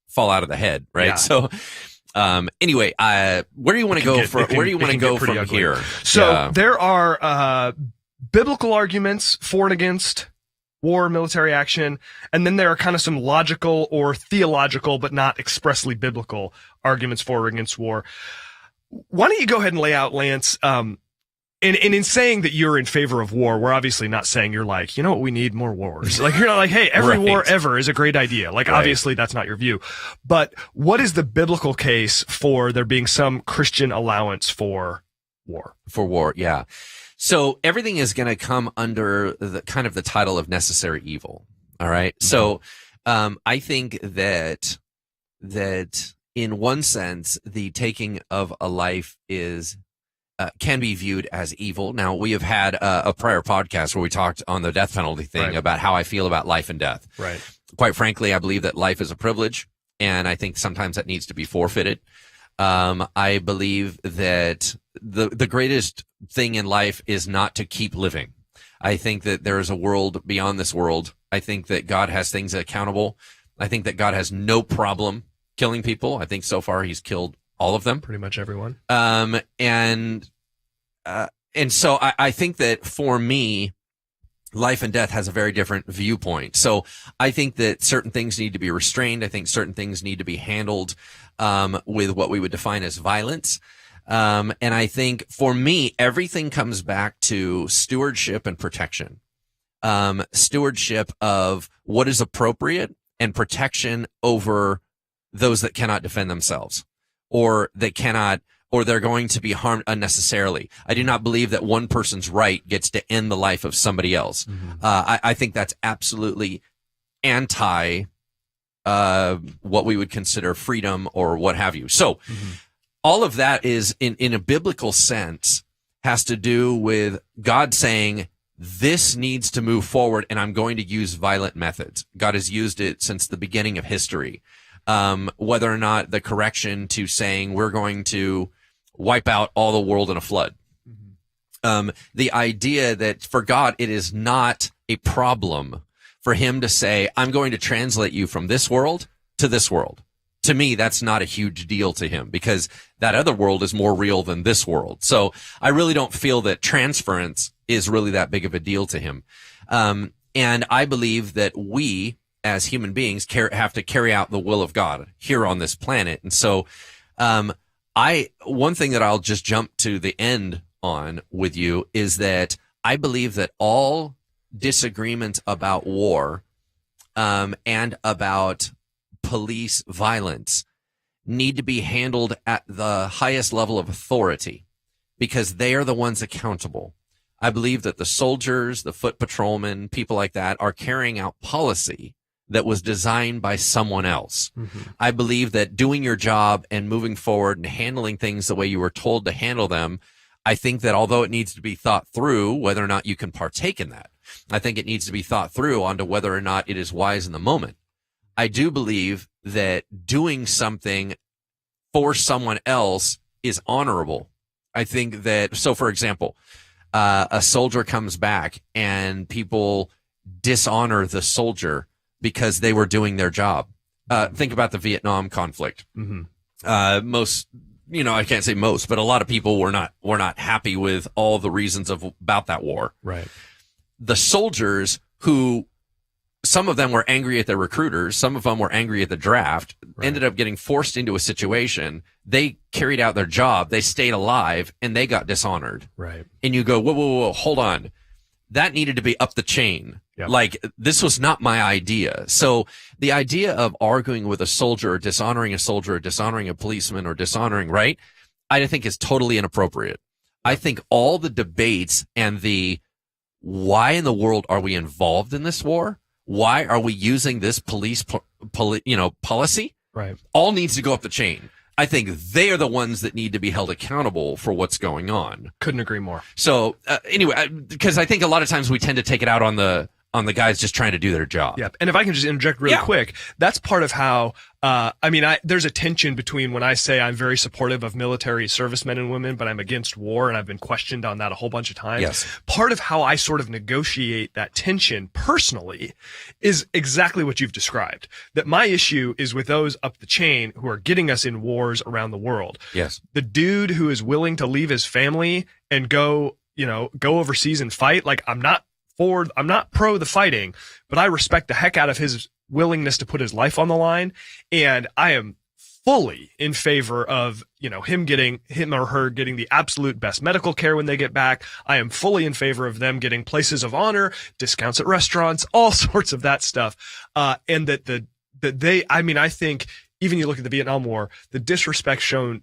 Speaker 2: fall out of the head, right?
Speaker 1: Yeah.
Speaker 2: So, anyway, where do you want to go from here?
Speaker 1: So there are biblical arguments for and against war, military action, and then there are kind of some logical or theological, but not expressly biblical arguments for or against war. Why don't you go ahead and lay out, Lance, and in saying that you're in favor of war, we're obviously not saying you're like, you know what, we need more wars. Like, you're not like, hey, every
Speaker 2: right,
Speaker 1: war ever is a great idea. Like,
Speaker 2: right,
Speaker 1: obviously that's not your view. But what is the biblical case for there being some Christian allowance for war?
Speaker 2: For war, yeah. So everything is going to come under the kind of the title of necessary evil. All right. Mm-hmm. So, I think that in one sense, the taking of a life is, can be viewed as evil. Now, we have had a prior podcast where we talked on the death penalty thing, right, about how I feel about life and death.
Speaker 1: Right.
Speaker 2: Quite frankly, I believe that life is a privilege, and I think sometimes that needs to be forfeited. I believe that the greatest thing in life is not to keep living. I think that there is a world beyond this world. I think that God has things accountable. I think that God has no problem killing people. I think so far he's killed all of them.
Speaker 1: Pretty much everyone.
Speaker 2: And so I think that for me, life and death has a very different viewpoint. So I think that certain things need to be restrained. I think certain things need to be handled with what we would define as violence. And I think for me, everything comes back to stewardship and protection. Stewardship of what is appropriate and protection over those that cannot defend themselves or that cannot, or they're going to be harmed unnecessarily. I do not believe that one person's right gets to end the life of somebody else. Mm-hmm. I think that's absolutely anti what we would consider freedom or what have you. So all of that is in a biblical sense has to do with God saying this needs to move forward and I'm going to use violent methods. God has used it since the beginning of history. Whether or not the correction to saying we're going to wipe out all the world in a flood. The idea that for God, it is not a problem for him to say, I'm going to translate you from this world to this world. To me, that's not a huge deal to him because that other world is more real than this world. So I really don't feel that transference is really that big of a deal to him. And I believe that we as human beings have to carry out the will of God here on this planet. And so, one thing that I'll just jump to the end on with you is that I believe that all disagreements about war, and about police violence need to be handled at the highest level of authority because they are the ones accountable. I believe that the soldiers, the foot patrolmen, people like that are carrying out policy that was designed by someone else. Mm-hmm. I believe that doing your job and moving forward and handling things the way you were told to handle them, I think that although it needs to be thought through whether or not you can partake in that, I think it needs to be thought through onto whether or not it is wise in the moment. I do believe that doing something for someone else is honorable. I think that, so for example, a soldier comes back and people dishonor the soldier because they were doing their job. Think about the Vietnam conflict. Mm-hmm. Most, I can't say most, but a lot of people were not happy with all the reasons about that war.
Speaker 1: Right.
Speaker 2: The soldiers who, some of them were angry at their recruiters, some of them were angry at the draft, right, ended up getting forced into a situation. They carried out their job, they stayed alive, and they got dishonored.
Speaker 1: Right.
Speaker 2: And you go, whoa, hold on. That needed to be up the chain. Yep. Like, this was not my idea. So the idea of arguing with a soldier or dishonoring a policeman or dishonoring, right, I think is totally inappropriate. I think all the debates and the why in the world are we involved in this war? Why are we using this policy?
Speaker 1: Right.
Speaker 2: All needs to go up the chain. I think they are the ones that need to be held accountable for what's going on.
Speaker 1: Couldn't agree more.
Speaker 2: So anyway, because I think a lot of times we tend to take it out on the guys just trying to do their job.
Speaker 1: Yeah. And if I can just interject really quick, that's part of how, there's a tension between when I say I'm very supportive of military servicemen and women, but I'm against war, and I've been questioned on that a whole bunch of times.
Speaker 2: Yes.
Speaker 1: Part of how I sort of negotiate that tension personally is exactly what you've described. That my issue is with those up the chain who are getting us in wars around the world.
Speaker 2: Yes.
Speaker 1: The dude who is willing to leave his family and go overseas and fight, like I'm not pro the fighting, but I respect the heck out of his willingness to put his life on the line. And I am fully in favor of, him or her getting the absolute best medical care when they get back. I am fully in favor of them getting places of honor, discounts at restaurants, all sorts of that stuff. And I think even you look at the Vietnam War, the disrespect shown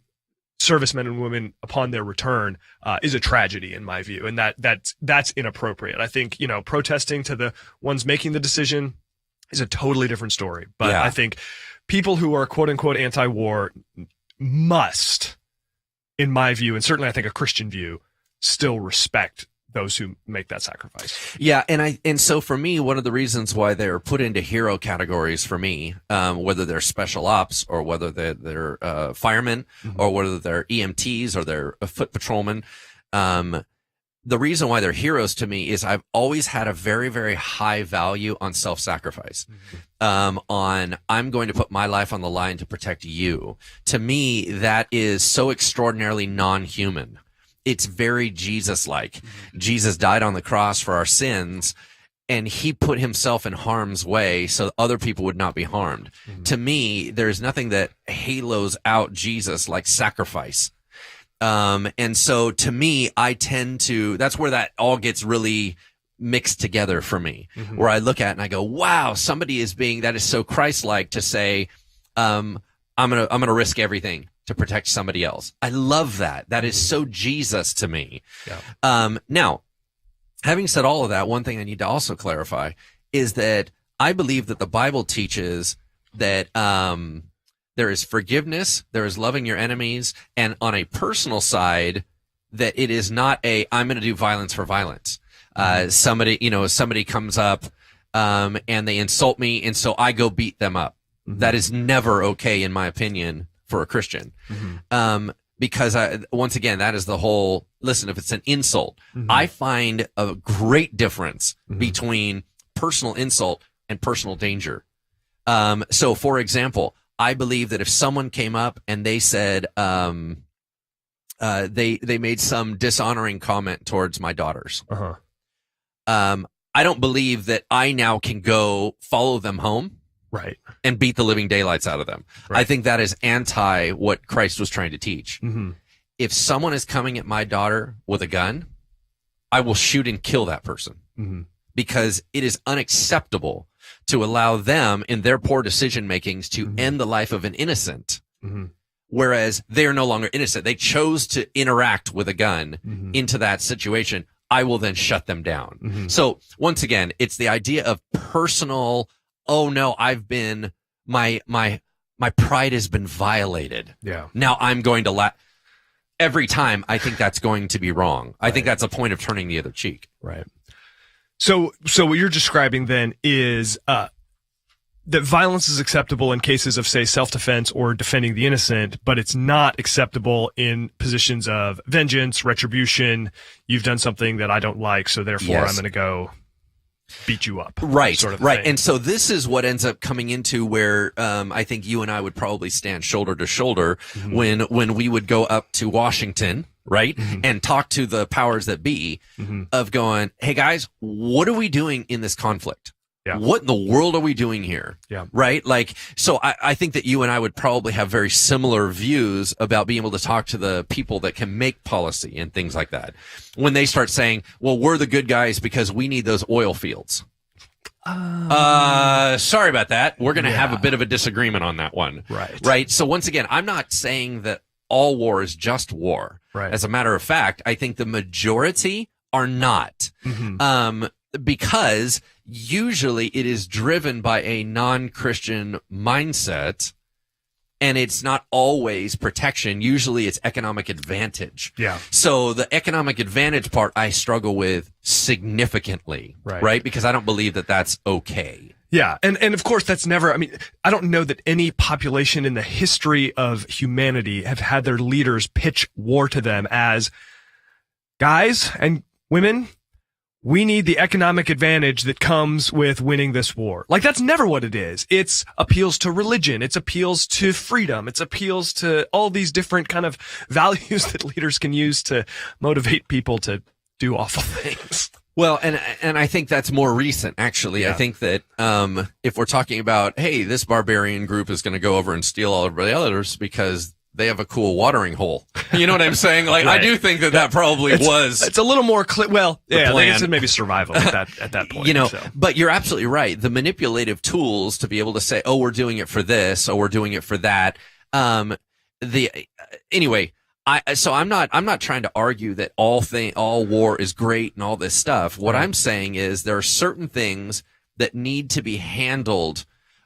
Speaker 1: servicemen and women upon their return is a tragedy in my view, and that's inappropriate. I think protesting to the ones making the decision is a totally different story. But I think people who are quote unquote anti-war must, in my view, and certainly I think a Christian view, still respect those who make that sacrifice.
Speaker 2: Yeah. And so for me, one of the reasons why they're put into hero categories for me, whether they're special ops or whether they're firemen, mm-hmm, or whether they're EMTs or they're foot patrolmen, the reason why they're heroes to me is I've always had a very, very high value on self-sacrifice. Mm-hmm. I'm going to put my life on the line to protect you. To me, that is so extraordinarily non-human. It's very Jesus-like. Mm-hmm. Jesus died on the cross for our sins, and he put himself in harm's way so other people would not be harmed. Mm-hmm. To me, there's nothing that halos out Jesus like sacrifice. And so to me, that's where that all gets really mixed together for me, mm-hmm, where I look at it and I go, wow, that is so Christ-like to say, I'm going to risk everything to protect somebody else. I love that. That is so Jesus to me. Yeah. Now, having said all of that, one thing I need to also clarify is that I believe that the Bible teaches that, there is forgiveness, there is loving your enemies, and on a personal side, that it is not I'm going to do violence for violence. Somebody comes up, and they insult me, and so I go beat them up. Mm-hmm. That is never okay, in my opinion, for a Christian. Mm-hmm. Because once again, that is the whole, listen, if it's an insult, mm-hmm, I find a great difference, mm-hmm, between personal insult and personal danger. So for example, I believe that if someone came up and they said, they made some dishonoring comment towards my daughters, I don't believe that I now can go follow them home.
Speaker 1: Right.
Speaker 2: And beat the living daylights out of them.
Speaker 1: Right.
Speaker 2: I think that is anti what Christ was trying to teach.
Speaker 1: Mm-hmm.
Speaker 2: If someone is coming at my daughter with a gun, I will shoot and kill that person, because it is unacceptable to allow them in their poor decision makings to end the life of an innocent, whereas they are no longer innocent. They chose to interact with a gun into that situation. I will then shut them down. So once again, it's the idea of personal, oh no, I've been, my pride has been violated.
Speaker 1: Yeah.
Speaker 2: Now I'm going to every time. I think that's going to be wrong. I think that's a point of turning the other cheek.
Speaker 1: Right. So what you're describing then is, that violence is acceptable in cases of, say, self-defense or defending the innocent, but it's not acceptable in positions of vengeance, retribution. You've done something that I don't like, so therefore I'm going to go beat you up.
Speaker 2: Right,
Speaker 1: sort of
Speaker 2: right.
Speaker 1: thing.
Speaker 2: And so this is what ends up coming into where I think you and I would probably stand shoulder to shoulder when we would go up to Washington, right, and talk to the powers that be of going, hey guys, what are we doing in this conflict?
Speaker 1: Yeah.
Speaker 2: What in the world are we doing here?
Speaker 1: Yeah.
Speaker 2: Right? Like, so I think that you and I would probably have very similar views about being able to talk to the people that can make policy and things like that. When they start saying, well, we're the good guys because we need those oil fields. Sorry about that. We're going to have a bit of a disagreement on that one.
Speaker 1: Right.
Speaker 2: Right. So once again, I'm not saying that all war is just war.
Speaker 1: Right.
Speaker 2: As a matter of fact, I think the majority are not. Because usually it is driven by a non-Christian mindset, and it's not always protection. Usually it's economic advantage.
Speaker 1: Yeah.
Speaker 2: So the economic advantage part I struggle with significantly, right? Because I don't believe that that's okay.
Speaker 1: Yeah. And of course that's never, I mean, I don't know that any population in the history of humanity have had their leaders pitch war to them as, guys and women, we need the economic advantage that comes with winning this war. Like, that's never what it is. It's appeals to religion. It's appeals to freedom. It's appeals to all these different kind of values that leaders can use to motivate people to do awful things.
Speaker 2: Well, and I think that's more recent, actually. I think that if we're talking about, hey, this barbarian group is going to go over and steal all of the others because they have a cool watering hole. You know what I'm saying? Like, I do think that probably was.
Speaker 1: It's a little more well, yeah,
Speaker 2: plan.
Speaker 1: like I said, maybe survival at that point.
Speaker 2: You know,
Speaker 1: so.
Speaker 2: But you're absolutely right. The manipulative tools to be able to say, oh, we're doing it for this, or we're doing it for that. Anyway, so I'm not trying to argue that all war is great and all this stuff. What I'm saying is there are certain things that need to be handled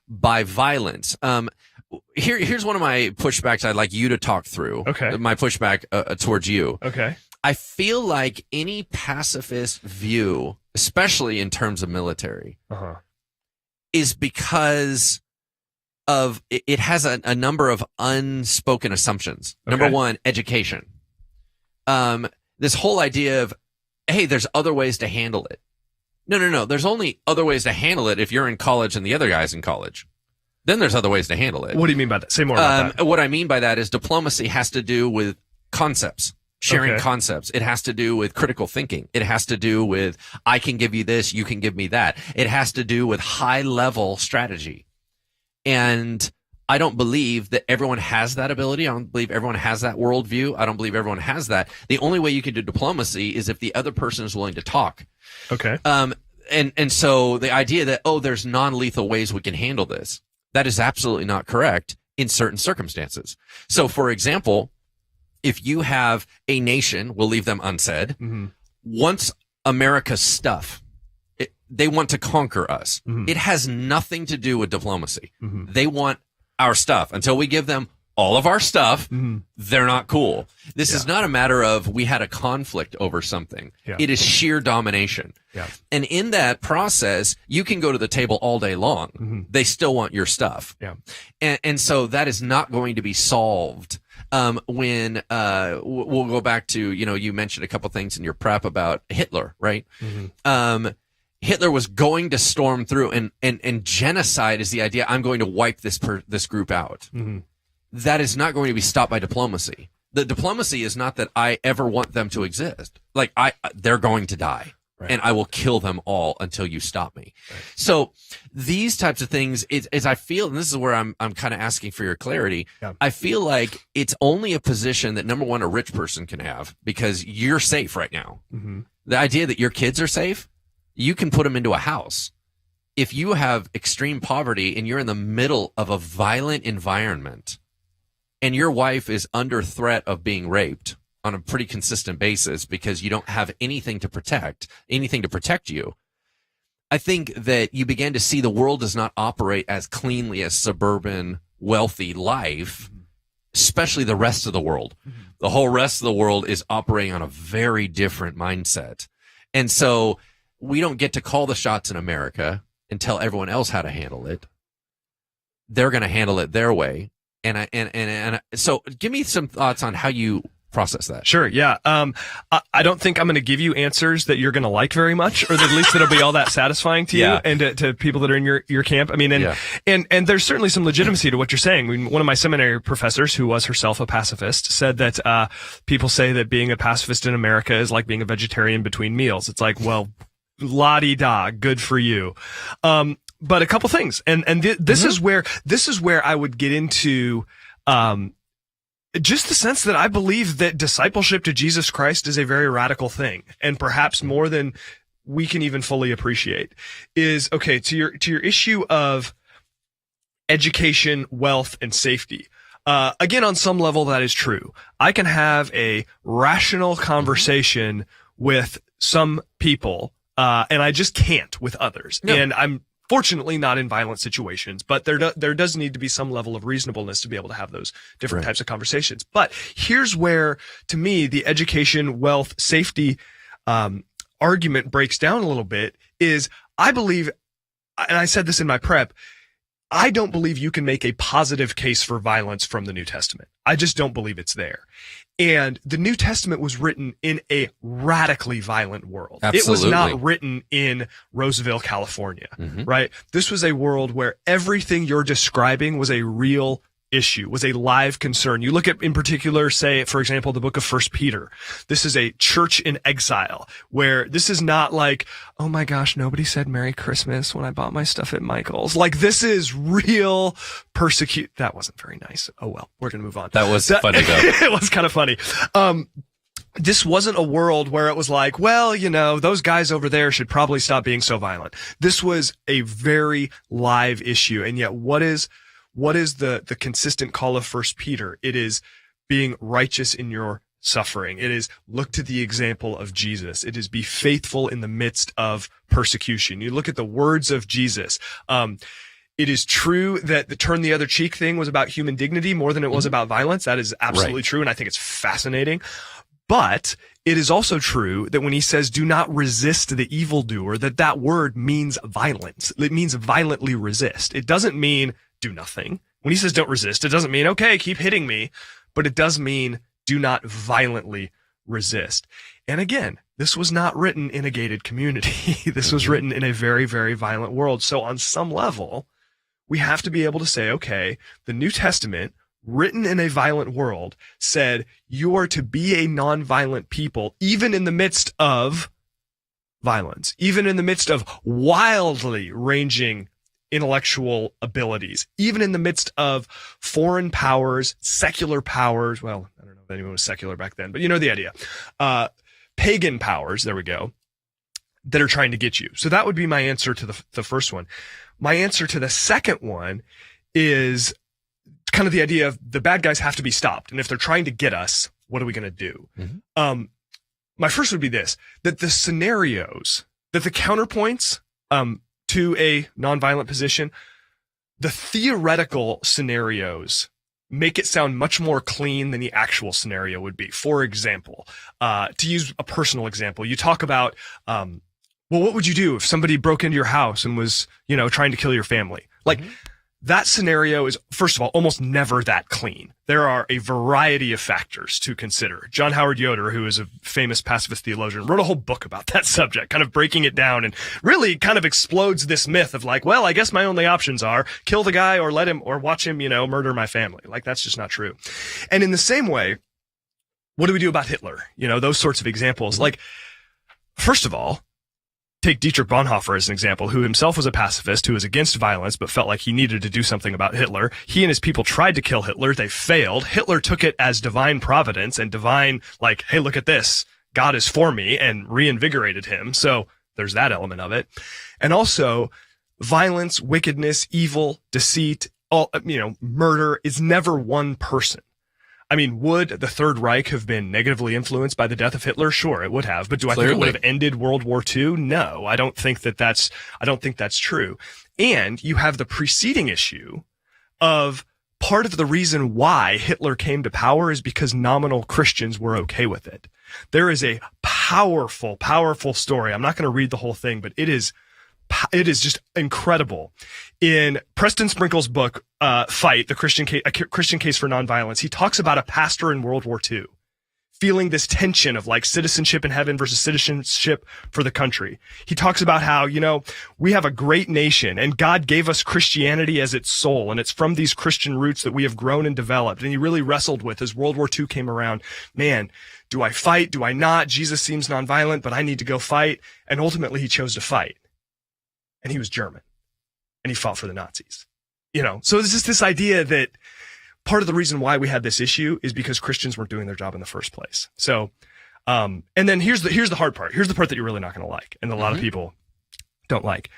Speaker 2: by violence. Here's one of my pushbacks I'd like you to talk through.
Speaker 1: Okay.
Speaker 2: My pushback towards you.
Speaker 1: Okay.
Speaker 2: I feel like any pacifist view, especially in terms of military, is because of it has a number of unspoken assumptions.
Speaker 1: Okay.
Speaker 2: Number one, education. This whole idea of, hey, there's other ways to handle it. No. There's only other ways to handle it if you're in college and the other guy's in college. Then there's other ways to handle it.
Speaker 1: What do you mean by that? Say more about that.
Speaker 2: What I mean by that is diplomacy has to do with concepts, sharing concepts. It has to do with critical thinking. It has to do with, I can give you this, you can give me that. It has to do with high level strategy. And I don't believe that everyone has that ability. I don't believe everyone has that worldview. I don't believe everyone has that. The only way you can do diplomacy is if the other person is willing to talk.
Speaker 1: Okay.
Speaker 2: And so the idea that, oh, there's non-lethal ways we can handle this. That is absolutely not correct in certain circumstances. So, for example, if you have a nation, we'll leave them unsaid, wants America's stuff, they want to conquer us. It has nothing to do with diplomacy. They want our stuff. Until we give them all of our stuff, they're not cool. This is not a matter of we had a conflict over something. It is sheer domination. And in that process, you can go to the table all day long. They still want your stuff. And so that is not going to be solved when we'll go back to, you mentioned a couple things in your prep about Hitler, right? Hitler was going to storm through, and genocide is the idea. I'm going to wipe this group out.
Speaker 1: Mm-hmm.
Speaker 2: That is not going to be stopped by diplomacy. The diplomacy is not that I ever want them to exist. Like they're going to die. Right. And I will kill them all until you stop me. Right. So these types of things is I feel, and this is where I'm kind of asking for your clarity. Yeah. I feel like it's only a position that, number one, a rich person can have because you're safe right now.
Speaker 1: Mm-hmm.
Speaker 2: The idea that your kids are safe, you can put them into a house. If you have extreme poverty and you're in the middle of a violent environment and your wife is under threat of being raped on a pretty consistent basis because you don't have anything to protect you, I think that you begin to see the world does not operate as cleanly as suburban, wealthy life, especially the rest of the world. Mm-hmm. The whole rest of the world is operating on a very different mindset. And so we don't get to call the shots in America and tell everyone else how to handle it. They're going to handle it their way. And so give me some thoughts on how you process that.
Speaker 1: Sure. Yeah. I don't think I'm going to give you answers that you're going to like very much, or at least that'll be all that satisfying to you and to people that are in your camp. I mean, and there's certainly some legitimacy to what you're saying. I mean, one of my seminary professors, who was herself a pacifist, said that people say that being a pacifist in America is like being a vegetarian between meals. It's like, well, la-di-da, good for you. But a couple things, and this is where I would get into just the sense that I believe that discipleship to Jesus Christ is a very radical thing, and perhaps more than we can even fully appreciate. Is okay to your issue of education, wealth, and safety. Again, on some level, that is true. I can have a rational conversation with some people, and I just can't with others. No. And I'm fortunately not in violent situations, but there does need to be some level of reasonableness to be able to have those different types of conversations. But here's where, to me, the education, wealth, safety argument breaks down a little bit. Is I believe, and I said this in my prep, I don't believe you can make a positive case for violence from the New Testament. I just don't believe it's there. And the New Testament was written in a radically violent world.
Speaker 2: Absolutely.
Speaker 1: It was not written in Roseville, California, right? This was a world where everything you're describing was a real issue, was a live concern. You look at, in particular, say, for example, the book of 1 Peter. This is a church in exile, where this is not like, oh my gosh, nobody said Merry Christmas when I bought my stuff at Michael's. Like, this is real persecute. That wasn't very nice. Oh well, we're going to move on.
Speaker 2: That was funny though.
Speaker 1: It was kind of funny. This wasn't a world where it was like, well, you know, those guys over there should probably stop being so violent. This was a very live issue. And yet what is the consistent call of 1 Peter? It is being righteous in your suffering. It is look to the example of Jesus. It is be faithful in the midst of persecution. You look at the words of Jesus. It is true that the turn the other cheek thing was about human dignity more than it was about violence. That is absolutely true. And I think it's fascinating. But it is also true that when he says, do not resist the evildoer, that word means violence. It means violently resist. It doesn't mean do nothing. When he says don't resist, it doesn't mean, okay, keep hitting me, but it does mean do not violently resist. And again, this was not written in a gated community. This was written in a very, very violent world. So on some level, we have to be able to say, okay, the New Testament, written in a violent world, said you are to be a nonviolent people, even in the midst of violence, even in the midst of wildly ranging intellectual abilities, even in the midst of foreign powers, secular powers. Well, I don't know if anyone was secular back then, but you know the idea. Pagan powers, there we go, that are trying to get you. So that would be my answer to the first one. My answer to the second one is kind of the idea of the bad guys have to be stopped. And if they're trying to get us, what are we going to do? My first would be this, that the scenarios, that the counterpoints to a nonviolent position, the theoretical scenarios make it sound much more clean than the actual scenario would be. For example, to use a personal example, you talk about, well, what would you do if somebody broke into your house and was, you know, trying to kill your family? Like, that scenario is, first of all, almost never that clean. There are a variety of factors to consider. John Howard Yoder, who is a famous pacifist theologian, wrote a whole book about that subject, kind of breaking it down, and really kind of explodes this myth of like, well, I guess my only options are kill the guy or let him or watch him, murder my family. Like, that's just not true. And in the same way, what do we do about Hitler? Those sorts of examples. Like, first of all, take Dietrich Bonhoeffer as an example, who himself was a pacifist, who was against violence, but felt like he needed to do something about Hitler. He and his people tried to kill Hitler. They failed. Hitler took it as divine providence and divine, like, hey, look at this. God is for me, and reinvigorated him. So there's that element of it. And also, violence, wickedness, evil, deceit, murder is never one person. I mean, would the Third Reich have been negatively influenced by the death of Hitler? Sure, it would have. But do I think it would have ended World War II? No, I don't think that's true. And you have the preceding issue of part of the reason why Hitler came to power is because nominal Christians were okay with it. There is a powerful, powerful story. I'm not going to read the whole thing, but it is just incredible. In Preston Sprinkle's book, Fight, A Christian Case for Nonviolence, he talks about a pastor in World War II feeling this tension of like citizenship in heaven versus citizenship for the country. He talks about how, we have a great nation and God gave us Christianity as its soul, and it's from these Christian roots that we have grown and developed. And he really wrestled with as World War II came around, man, do I fight? Do I not? Jesus seems nonviolent, but I need to go fight. And ultimately he chose to fight. And he was German, and he fought for the Nazis. So there's just this idea that part of the reason why we had this issue is because Christians weren't doing their job in the first place. So, and then here's the hard part. Here's the part that you're really not going to like, and a lot of people don't like,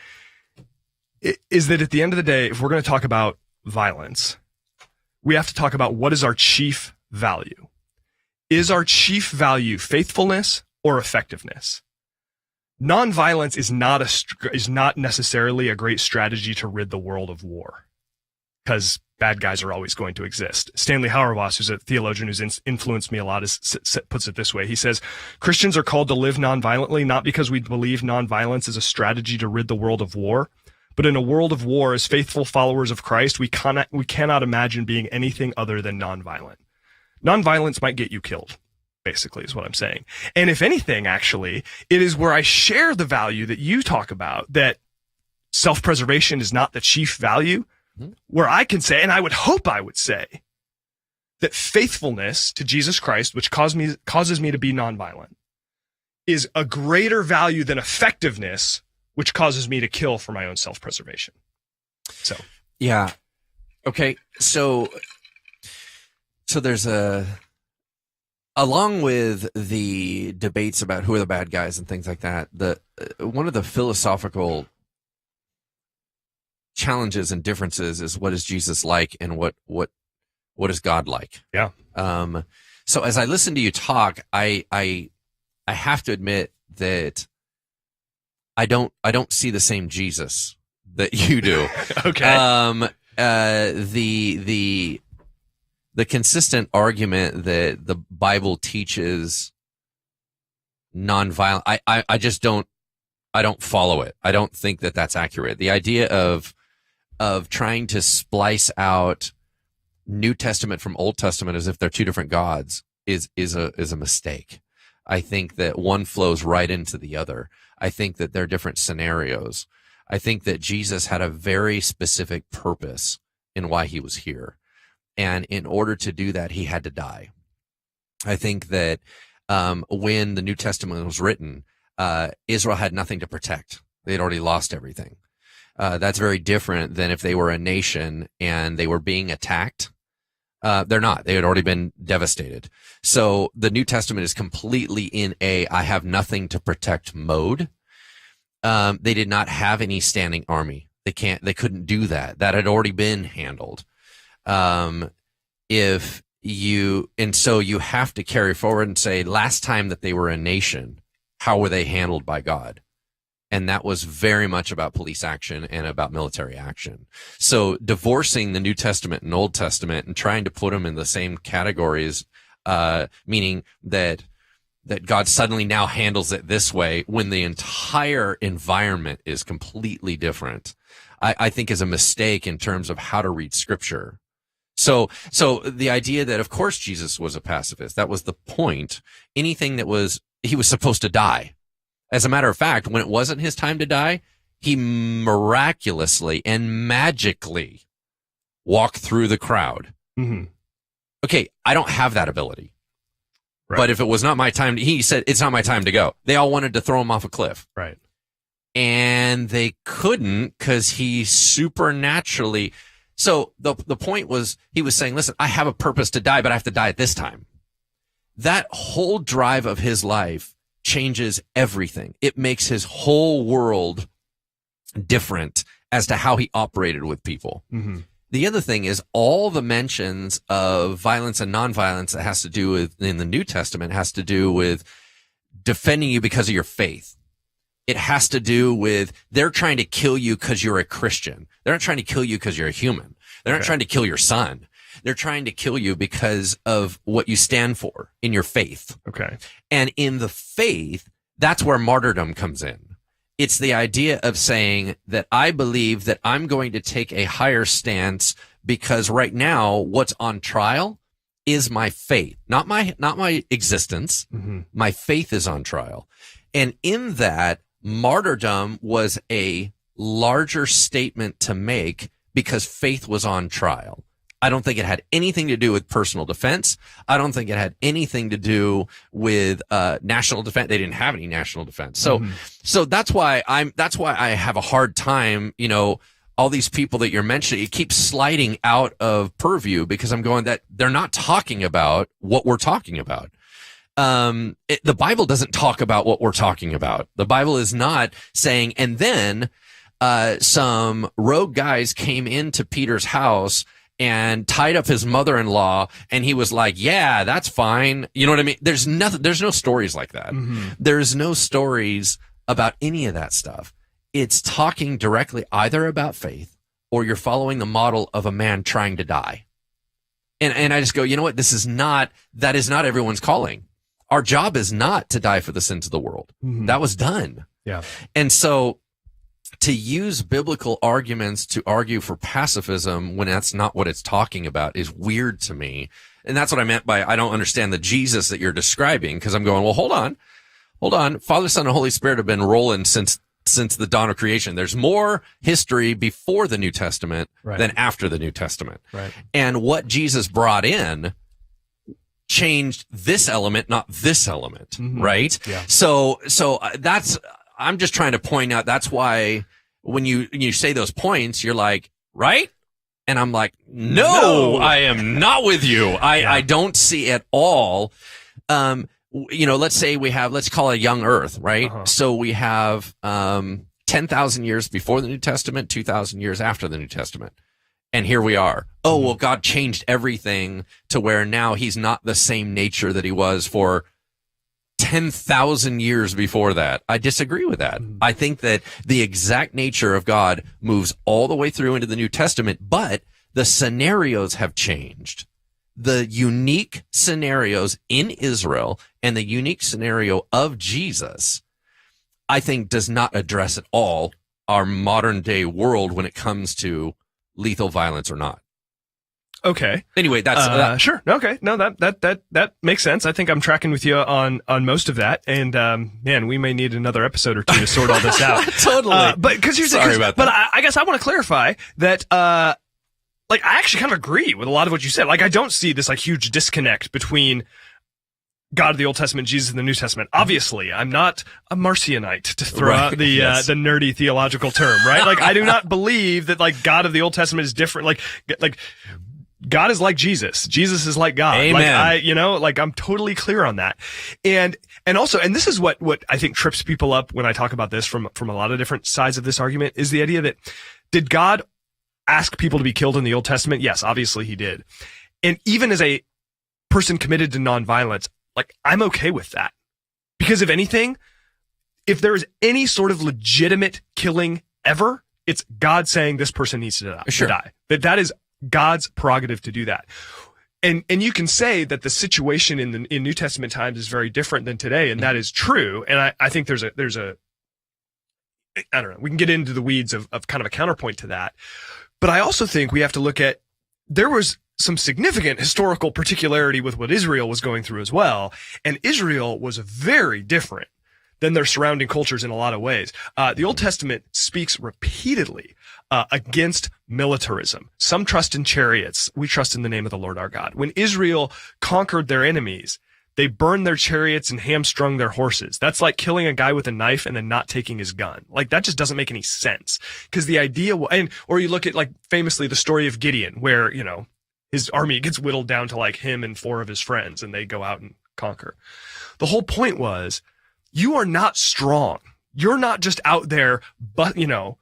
Speaker 1: is that at the end of the day, if we're going to talk about violence, we have to talk about what is our chief value. Is our chief value faithfulness or effectiveness? Nonviolence is not necessarily a great strategy to rid the world of war, because bad guys are always going to exist. Stanley Hauerwas, who's a theologian who's influenced me a lot, puts it this way. He says, Christians are called to live nonviolently, not because we believe nonviolence is a strategy to rid the world of war, but in a world of war, as faithful followers of Christ, we cannot imagine being anything other than nonviolent. Nonviolence might get you killed, basically, is what I'm saying. And if anything, actually, it is where I share the value that you talk about, that self-preservation is not the chief value, where I can say, and I would hope I would say, that faithfulness to Jesus Christ, which causes me to be nonviolent, is a greater value than effectiveness, which causes me to kill for my own self-preservation. So,
Speaker 2: yeah. Okay. So there's along with the debates about who are the bad guys and things like that, one of the philosophical challenges and differences is, what is Jesus like, and what is God like?
Speaker 1: Yeah.
Speaker 2: So as I listen to you talk, I have to admit that I don't see the same Jesus that you do.
Speaker 1: Okay.
Speaker 2: The consistent argument that the Bible teaches nonviolent, I just don't follow it. I don't think that that's accurate. The idea of trying to splice out New Testament from Old Testament as if they're two different gods is a mistake. I think that one flows right into the other. I think that they're different scenarios. I think that Jesus had a very specific purpose in why he was here. And in order to do that, he had to die. I think that when the New Testament was written, Israel had nothing to protect. They had already lost everything. That's very different than if they were a nation and they were being attacked. They're not. They had already been devastated. So the New Testament is completely in I have nothing to protect mode. They did not have any standing army. They couldn't do that. That had already been handled. So you have to carry forward and say, last time that they were a nation, how were they handled by God? And that was very much about police action and about military action. So divorcing the New Testament and Old Testament and trying to put them in the same categories, meaning that God suddenly now handles it this way when the entire environment is completely different. I think is a mistake in terms of how to read scripture. So the idea that, of course, Jesus was a pacifist, that was the point. Anything that he was supposed to die. As a matter of fact, when it wasn't his time to die, he miraculously and magically walked through the crowd.
Speaker 1: Mm-hmm.
Speaker 2: Okay, I don't have that ability.
Speaker 1: Right.
Speaker 2: But if it was not my time, he said, it's not my time to go. They all wanted to throw him off a cliff.
Speaker 1: Right.
Speaker 2: And they couldn't because he supernaturally. So the point was, he was saying, listen, I have a purpose to die, but I have to die at this time. That whole drive of his life changes everything. It makes his whole world different as to how he operated with people.
Speaker 1: Mm-hmm.
Speaker 2: The other thing is all the mentions of violence and nonviolence that has to do with in the New Testament has to do with defending you because of your faith. It has to do with they're trying to kill you because you're a Christian. They're not trying to kill you because you're a human. They're not trying to kill your son. They're trying to kill you because of what you stand for in your faith.
Speaker 1: Okay.
Speaker 2: And in the faith, that's where martyrdom comes in. It's the idea of saying that I believe that I'm going to take a higher stance because right now what's on trial is my faith, not my existence.
Speaker 1: Mm-hmm.
Speaker 2: My faith is on trial. And in that, martyrdom was a larger statement to make because faith was on trial. I don't think it had anything to do with personal defense. I don't think it had anything to do with national defense. They didn't have any national defense. So that's why I have a hard time, all these people that you're mentioning, it keeps sliding out of purview because I'm going that they're not talking about what we're talking about. The Bible doesn't talk about what we're talking about. The Bible is not saying, and then some rogue guys came into Peter's house and tied up his mother-in-law, and he was like, yeah, that's fine. You know what I mean? There's no stories like that.
Speaker 1: Mm-hmm.
Speaker 2: There's no stories about any of that stuff. It's talking directly either about faith or you're following the model of a man trying to die. And I just go, you know what? That is not everyone's calling. Our job is not to die for the sins of the world.
Speaker 1: Mm-hmm.
Speaker 2: That was done.
Speaker 1: Yeah.
Speaker 2: And so to use biblical arguments to argue for pacifism when that's not what it's talking about is weird to me. And that's what I meant by I don't understand the Jesus that you're describing, because I'm going, well, hold on. Father, Son, and Holy Spirit have been rolling since the dawn of creation. There's more history before the New Testament than after the New Testament.
Speaker 1: Right.
Speaker 2: And what Jesus brought in changed this element, not this element. Mm-hmm. Right.
Speaker 1: Yeah.
Speaker 2: So I'm just trying to point out that's why when you say those points, you're like, right? And I'm like, no. I am not with you. I don't see at all. Let's say let's call it a young earth, right? Uh-huh. So we have 10,000 years before the New Testament, 2,000 years after the New Testament. And here we are. Oh, well, God changed everything to where now he's not the same nature that he was for 10,000 years before that. I disagree with that. I think that the exact nature of God moves all the way through into the New Testament, but the scenarios have changed. The unique scenarios in Israel and the unique scenario of Jesus, I think, does not address at all our modern day world when it comes to lethal violence or not.
Speaker 1: Okay.
Speaker 2: Anyway, that's
Speaker 1: sure. Okay. No, that makes sense. I think I'm tracking with you on most of that. And man, we may need another episode or two to sort all this out.
Speaker 2: Totally.
Speaker 1: But because
Speaker 2: sorry about that.
Speaker 1: But I guess I want to clarify that I actually kind of agree with a lot of what you said. Like, I don't see this huge disconnect between God of the Old Testament, Jesus in the New Testament. Obviously, I'm not a Marcionite to throw out the nerdy theological term, right? Like, I do not believe that God of the Old Testament is different. Like God is like Jesus. Jesus is like God.
Speaker 2: Amen.
Speaker 1: I'm totally clear on that. And also, and this is what I think trips people up when I talk about this from a lot of different sides of this argument, is the idea that did God ask people to be killed in the Old Testament? Yes, obviously he did. And even as a person committed to nonviolence, I'm okay with that. Because if anything, if there is any sort of legitimate killing ever, it's God saying this person needs to die. That is God's prerogative to do that. And you can say that the situation in New Testament times is very different than today, and that is true. And I think there's a I don't know. We can get into the weeds of kind of a counterpoint to that. But I also think we have to look at, there was some significant historical particularity with what Israel was going through as well. And Israel was very different than their surrounding cultures in a lot of ways. The Old Testament speaks repeatedly against militarism. Some trust in chariots. We trust in the name of the Lord our God. When Israel conquered their enemies, they burned their chariots and hamstrung their horses. That's like killing a guy with a knife and then not taking his gun. Like, that just doesn't make any sense. Because the idea, or you look at, like, famously the story of Gideon, where, you know, his army gets whittled down to like him and 4 of his friends, and they go out and conquer. The whole point was, you are not strong. You're not just out there, but, you know,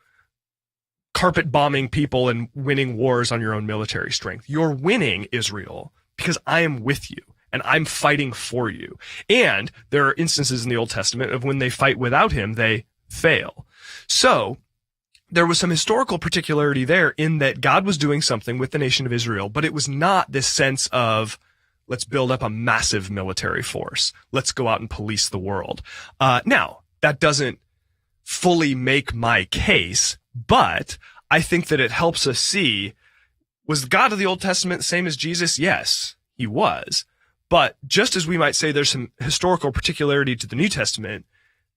Speaker 1: carpet bombing people and winning wars on your own military strength. You're winning, Israel, because I am with you and I'm fighting for you. And there are instances in the Old Testament of when they fight without him, they fail. So there was some historical particularity there in that God was doing something with the nation of Israel, but it was not this sense of, let's build up a massive military force. Let's go out and police the world. Now, that doesn't fully make my case, but I think that it helps us see, was the God of the Old Testament the same as Jesus? Yes, he was. But just as we might say there's some historical particularity to the New Testament,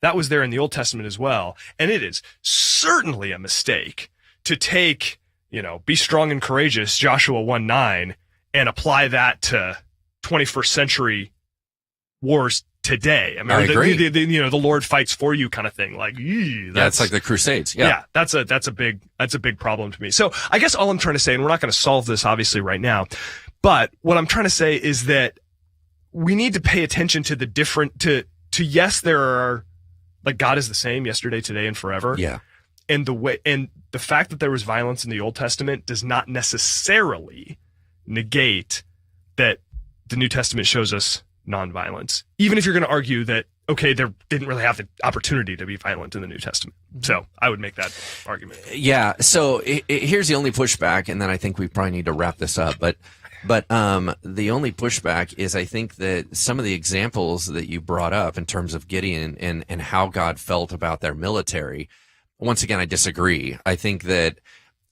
Speaker 1: that was there in the Old Testament as well. And it is certainly a mistake to take, you know, be strong and courageous, Joshua 1:9, and apply that to 21st century wars today. I mean,
Speaker 2: I agree.
Speaker 1: You know, the Lord fights for you kind of thing. Like,
Speaker 2: that's like the Crusades. Yeah.
Speaker 1: That's a big problem to me. So I guess all I'm trying to say, and we're not going to solve this obviously right now, but what I'm trying to say is that we need to pay attention to the different, to yes, there are, like, God is the same yesterday, today, and forever.
Speaker 2: Yeah.
Speaker 1: And the fact that there was violence in the Old Testament does not necessarily negate that the New Testament shows us nonviolence, even if you're going to argue that, okay, there didn't really have the opportunity to be violent in the New Testament. So I would make that argument.
Speaker 2: Yeah. So here's the only pushback, and then I think we probably need to wrap this up. But the only pushback is, I think that some of the examples that you brought up in terms of Gideon and how God felt about their military, once again, I disagree. I think that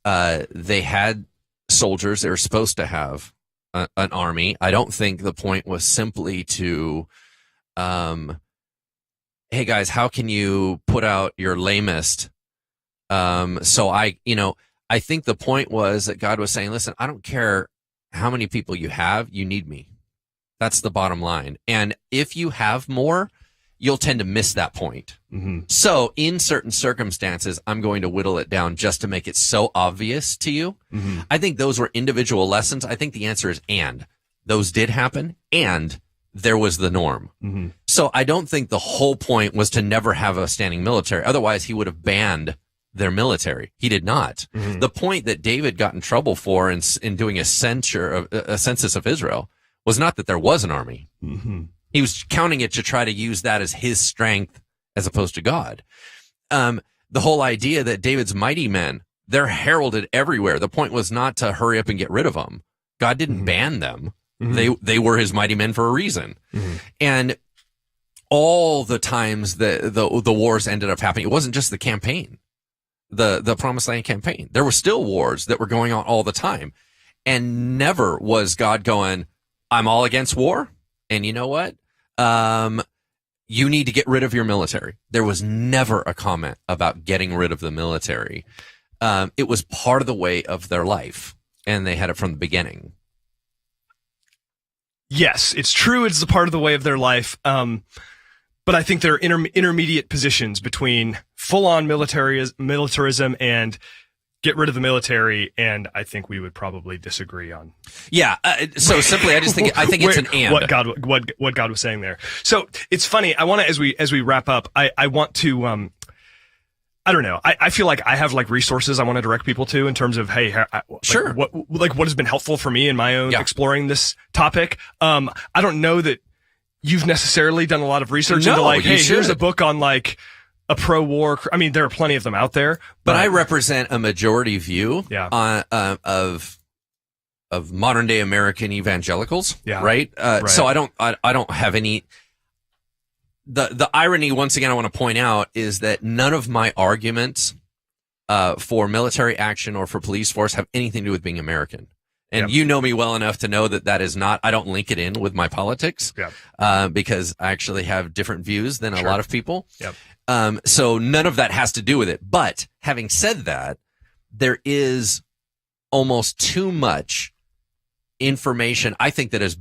Speaker 2: they had soldiers. They were supposed to have an army. I don't think the point was simply to, hey guys, how can you put out your lamest? So I think the point was that God was saying, listen, I don't care how many people you have, you need me. That's the bottom line. And if you have more, you'll tend to miss that point. Mm-hmm. So in certain circumstances, I'm going to whittle it down just to make it so obvious to you. Mm-hmm. I think those were individual lessons. I think the answer is and. Those did happen, and there was the norm. Mm-hmm. So I don't think the whole point was to never have a standing military. Otherwise, he would have banned their military. He did not. Mm-hmm. The point that David got in trouble for in doing a census of Israel was not that there was an army. Mm-hmm. He was counting it to try to use that as his strength as opposed to God. The whole idea that David's mighty men, they're heralded everywhere. The point was not to hurry up and get rid of them. God didn't mm-hmm. ban them. Mm-hmm. They were his mighty men for a reason. Mm-hmm. And all the times the wars ended up happening, it wasn't just the campaign. The Promised Land campaign. There were still wars that were going on all the time. And never was God going, I'm all against war. And you know what? You need to get rid of your military. There was never a comment about getting rid of the military. It was part of the way of their life. And they had it from the beginning. Yes, it's true. It's a part of the way of their life. But I think there are intermediate positions between full-on militarism and get rid of the military, and I think we would probably disagree on. Yeah. So simply, I think it's an and. What God was saying there. So it's funny. I want to, as we wrap up, I want to. I don't know. I feel like I have like resources I want to direct people to in terms of, hey, sure. What has been helpful for me in my own exploring this topic. I don't know that you've necessarily done a lot of research into like, hey, here's a book on like a pro-war. I mean, there are plenty of them out there, but I represent a majority view of modern day American evangelicals. Yeah. Right. So I don't have any. the irony, once again, I want to point out is that none of my arguments for military action or for police force have anything to do with being American. And you know me well enough to know that that is not, I don't link it in with my politics, because I actually have different views than a lot of people. So none of that has to do with it. But having said that, there is almost too much information, I think, that is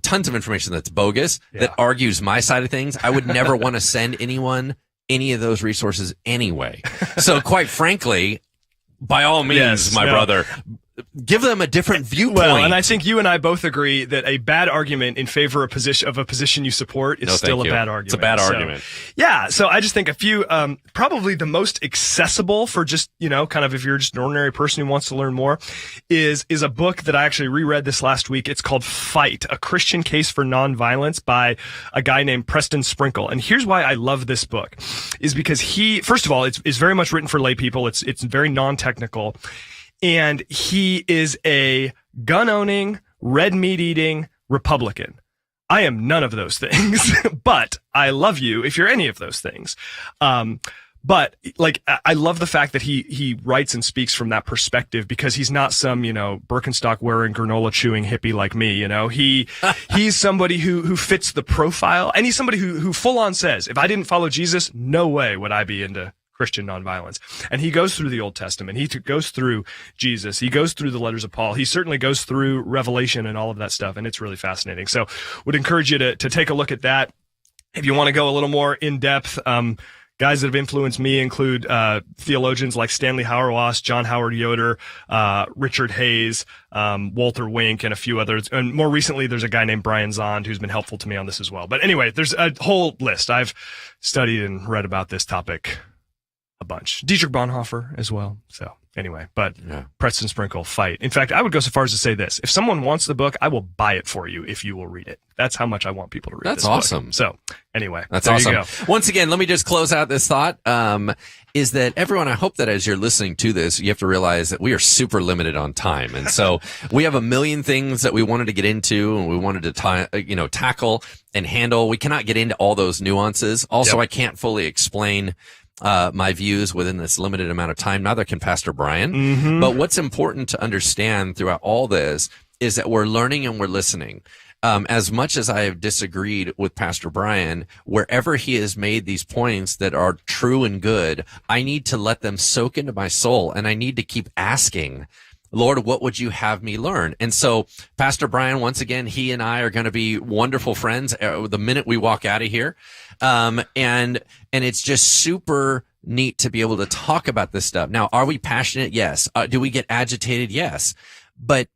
Speaker 2: tons of information that's bogus, that argues my side of things. I would never want to send anyone any of those resources anyway. So quite frankly, by all means, brother, give them a different viewpoint.
Speaker 1: Well, and I think you and I both agree that a bad argument in favor of a position you support is still a bad argument.
Speaker 2: It's a bad argument.
Speaker 1: Yeah. So I just think a few, probably the most accessible for just, kind of if you're just an ordinary person who wants to learn more is a book that I actually reread this last week. It's called Fight, A Christian Case for Nonviolence by a guy named Preston Sprinkle. And here's why I love this book is because first of all, it's very much written for lay people. It's very non-technical. And he is a gun-owning, red meat-eating Republican. I am none of those things, but I love you if you're any of those things. But I love the fact that he writes and speaks from that perspective because he's not some, Birkenstock wearing, granola chewing hippie like me, he's somebody who fits the profile, and he's somebody who full on says, if I didn't follow Jesus, no way would I be into Christian nonviolence. And he goes through the Old Testament. He goes through Jesus. He goes through the letters of Paul. He certainly goes through Revelation and all of that stuff. And it's really fascinating. So would encourage you to take a look at that. If you want to go a little more in depth, guys that have influenced me include theologians like Stanley Hauerwas, John Howard Yoder, Richard Hayes, Walter Wink, and a few others. And more recently, there's a guy named Brian Zond who's been helpful to me on this as well. But anyway, there's a whole list. I've studied and read about this topic a bunch. Dietrich Bonhoeffer as well. So anyway, but Preston Sprinkle, Fight. In fact, I would go so far as to say this. If someone wants the book, I will buy it for you if you will read it. That's how much I want people to read this book. That's awesome. So anyway,
Speaker 2: that's awesome. You go. Once again, let me just close out this thought. Is that everyone, I hope that as you're listening to this, you have to realize that we are super limited on time. And so we have a million things that we wanted to get into and we wanted to, tackle and handle. We cannot get into all those nuances. Also, I can't fully explain my views within this limited amount of time. Neither can Pastor Brian. But what's important to understand throughout all this is that we're learning and we're listening. As much as I have disagreed with Pastor Brian, wherever he has made these points that are true and good, I need to let them soak into my soul, and I need to keep asking, Lord, what would you have me learn? And so Pastor Brian, once again, he and I are going to be wonderful friends the minute we walk out of here. And it's just super neat to be able to talk about this stuff. Now, are we passionate? Yes. Do we get agitated? Yes. But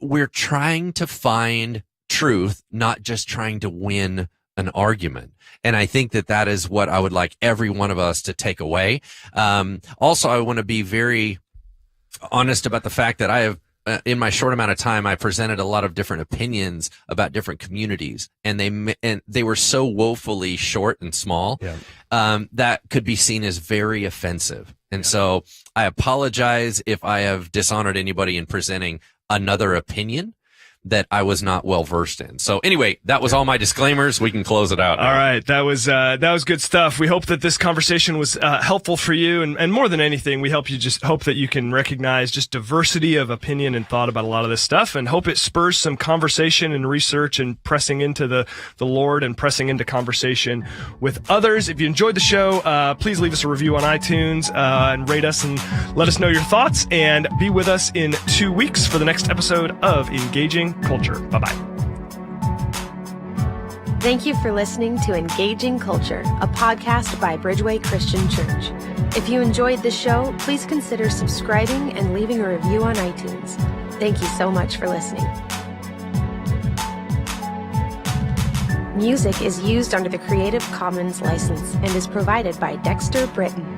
Speaker 2: we're trying to find truth, not just trying to win an argument. And I think that is what I would like every one of us to take away. Also, I want to be very honest about the fact that I have, in my short amount of time, I presented a lot of different opinions about different communities, and they were so woefully short and small, that could be seen as very offensive. And so I apologize if I have dishonored anybody in presenting another opinion that I was not well versed in. So anyway, that was all my disclaimers. We can close it out now.
Speaker 1: All right. That was good stuff. We hope that this conversation was helpful for you. And more than anything, we hope that you can recognize just diversity of opinion and thought about a lot of this stuff, and hope it spurs some conversation and research and pressing into the Lord and pressing into conversation with others. If you enjoyed the show, please leave us a review on iTunes, and rate us and let us know your thoughts, and be with us in 2 weeks for the next episode of Engaging Culture. Bye-bye.
Speaker 3: Thank you for listening to Engaging Culture, a podcast by Bridgeway Christian Church. If you enjoyed this show, please consider subscribing and leaving a review on iTunes. Thank you so much for listening. Music is used under the Creative Commons license and is provided by Dexter Britton.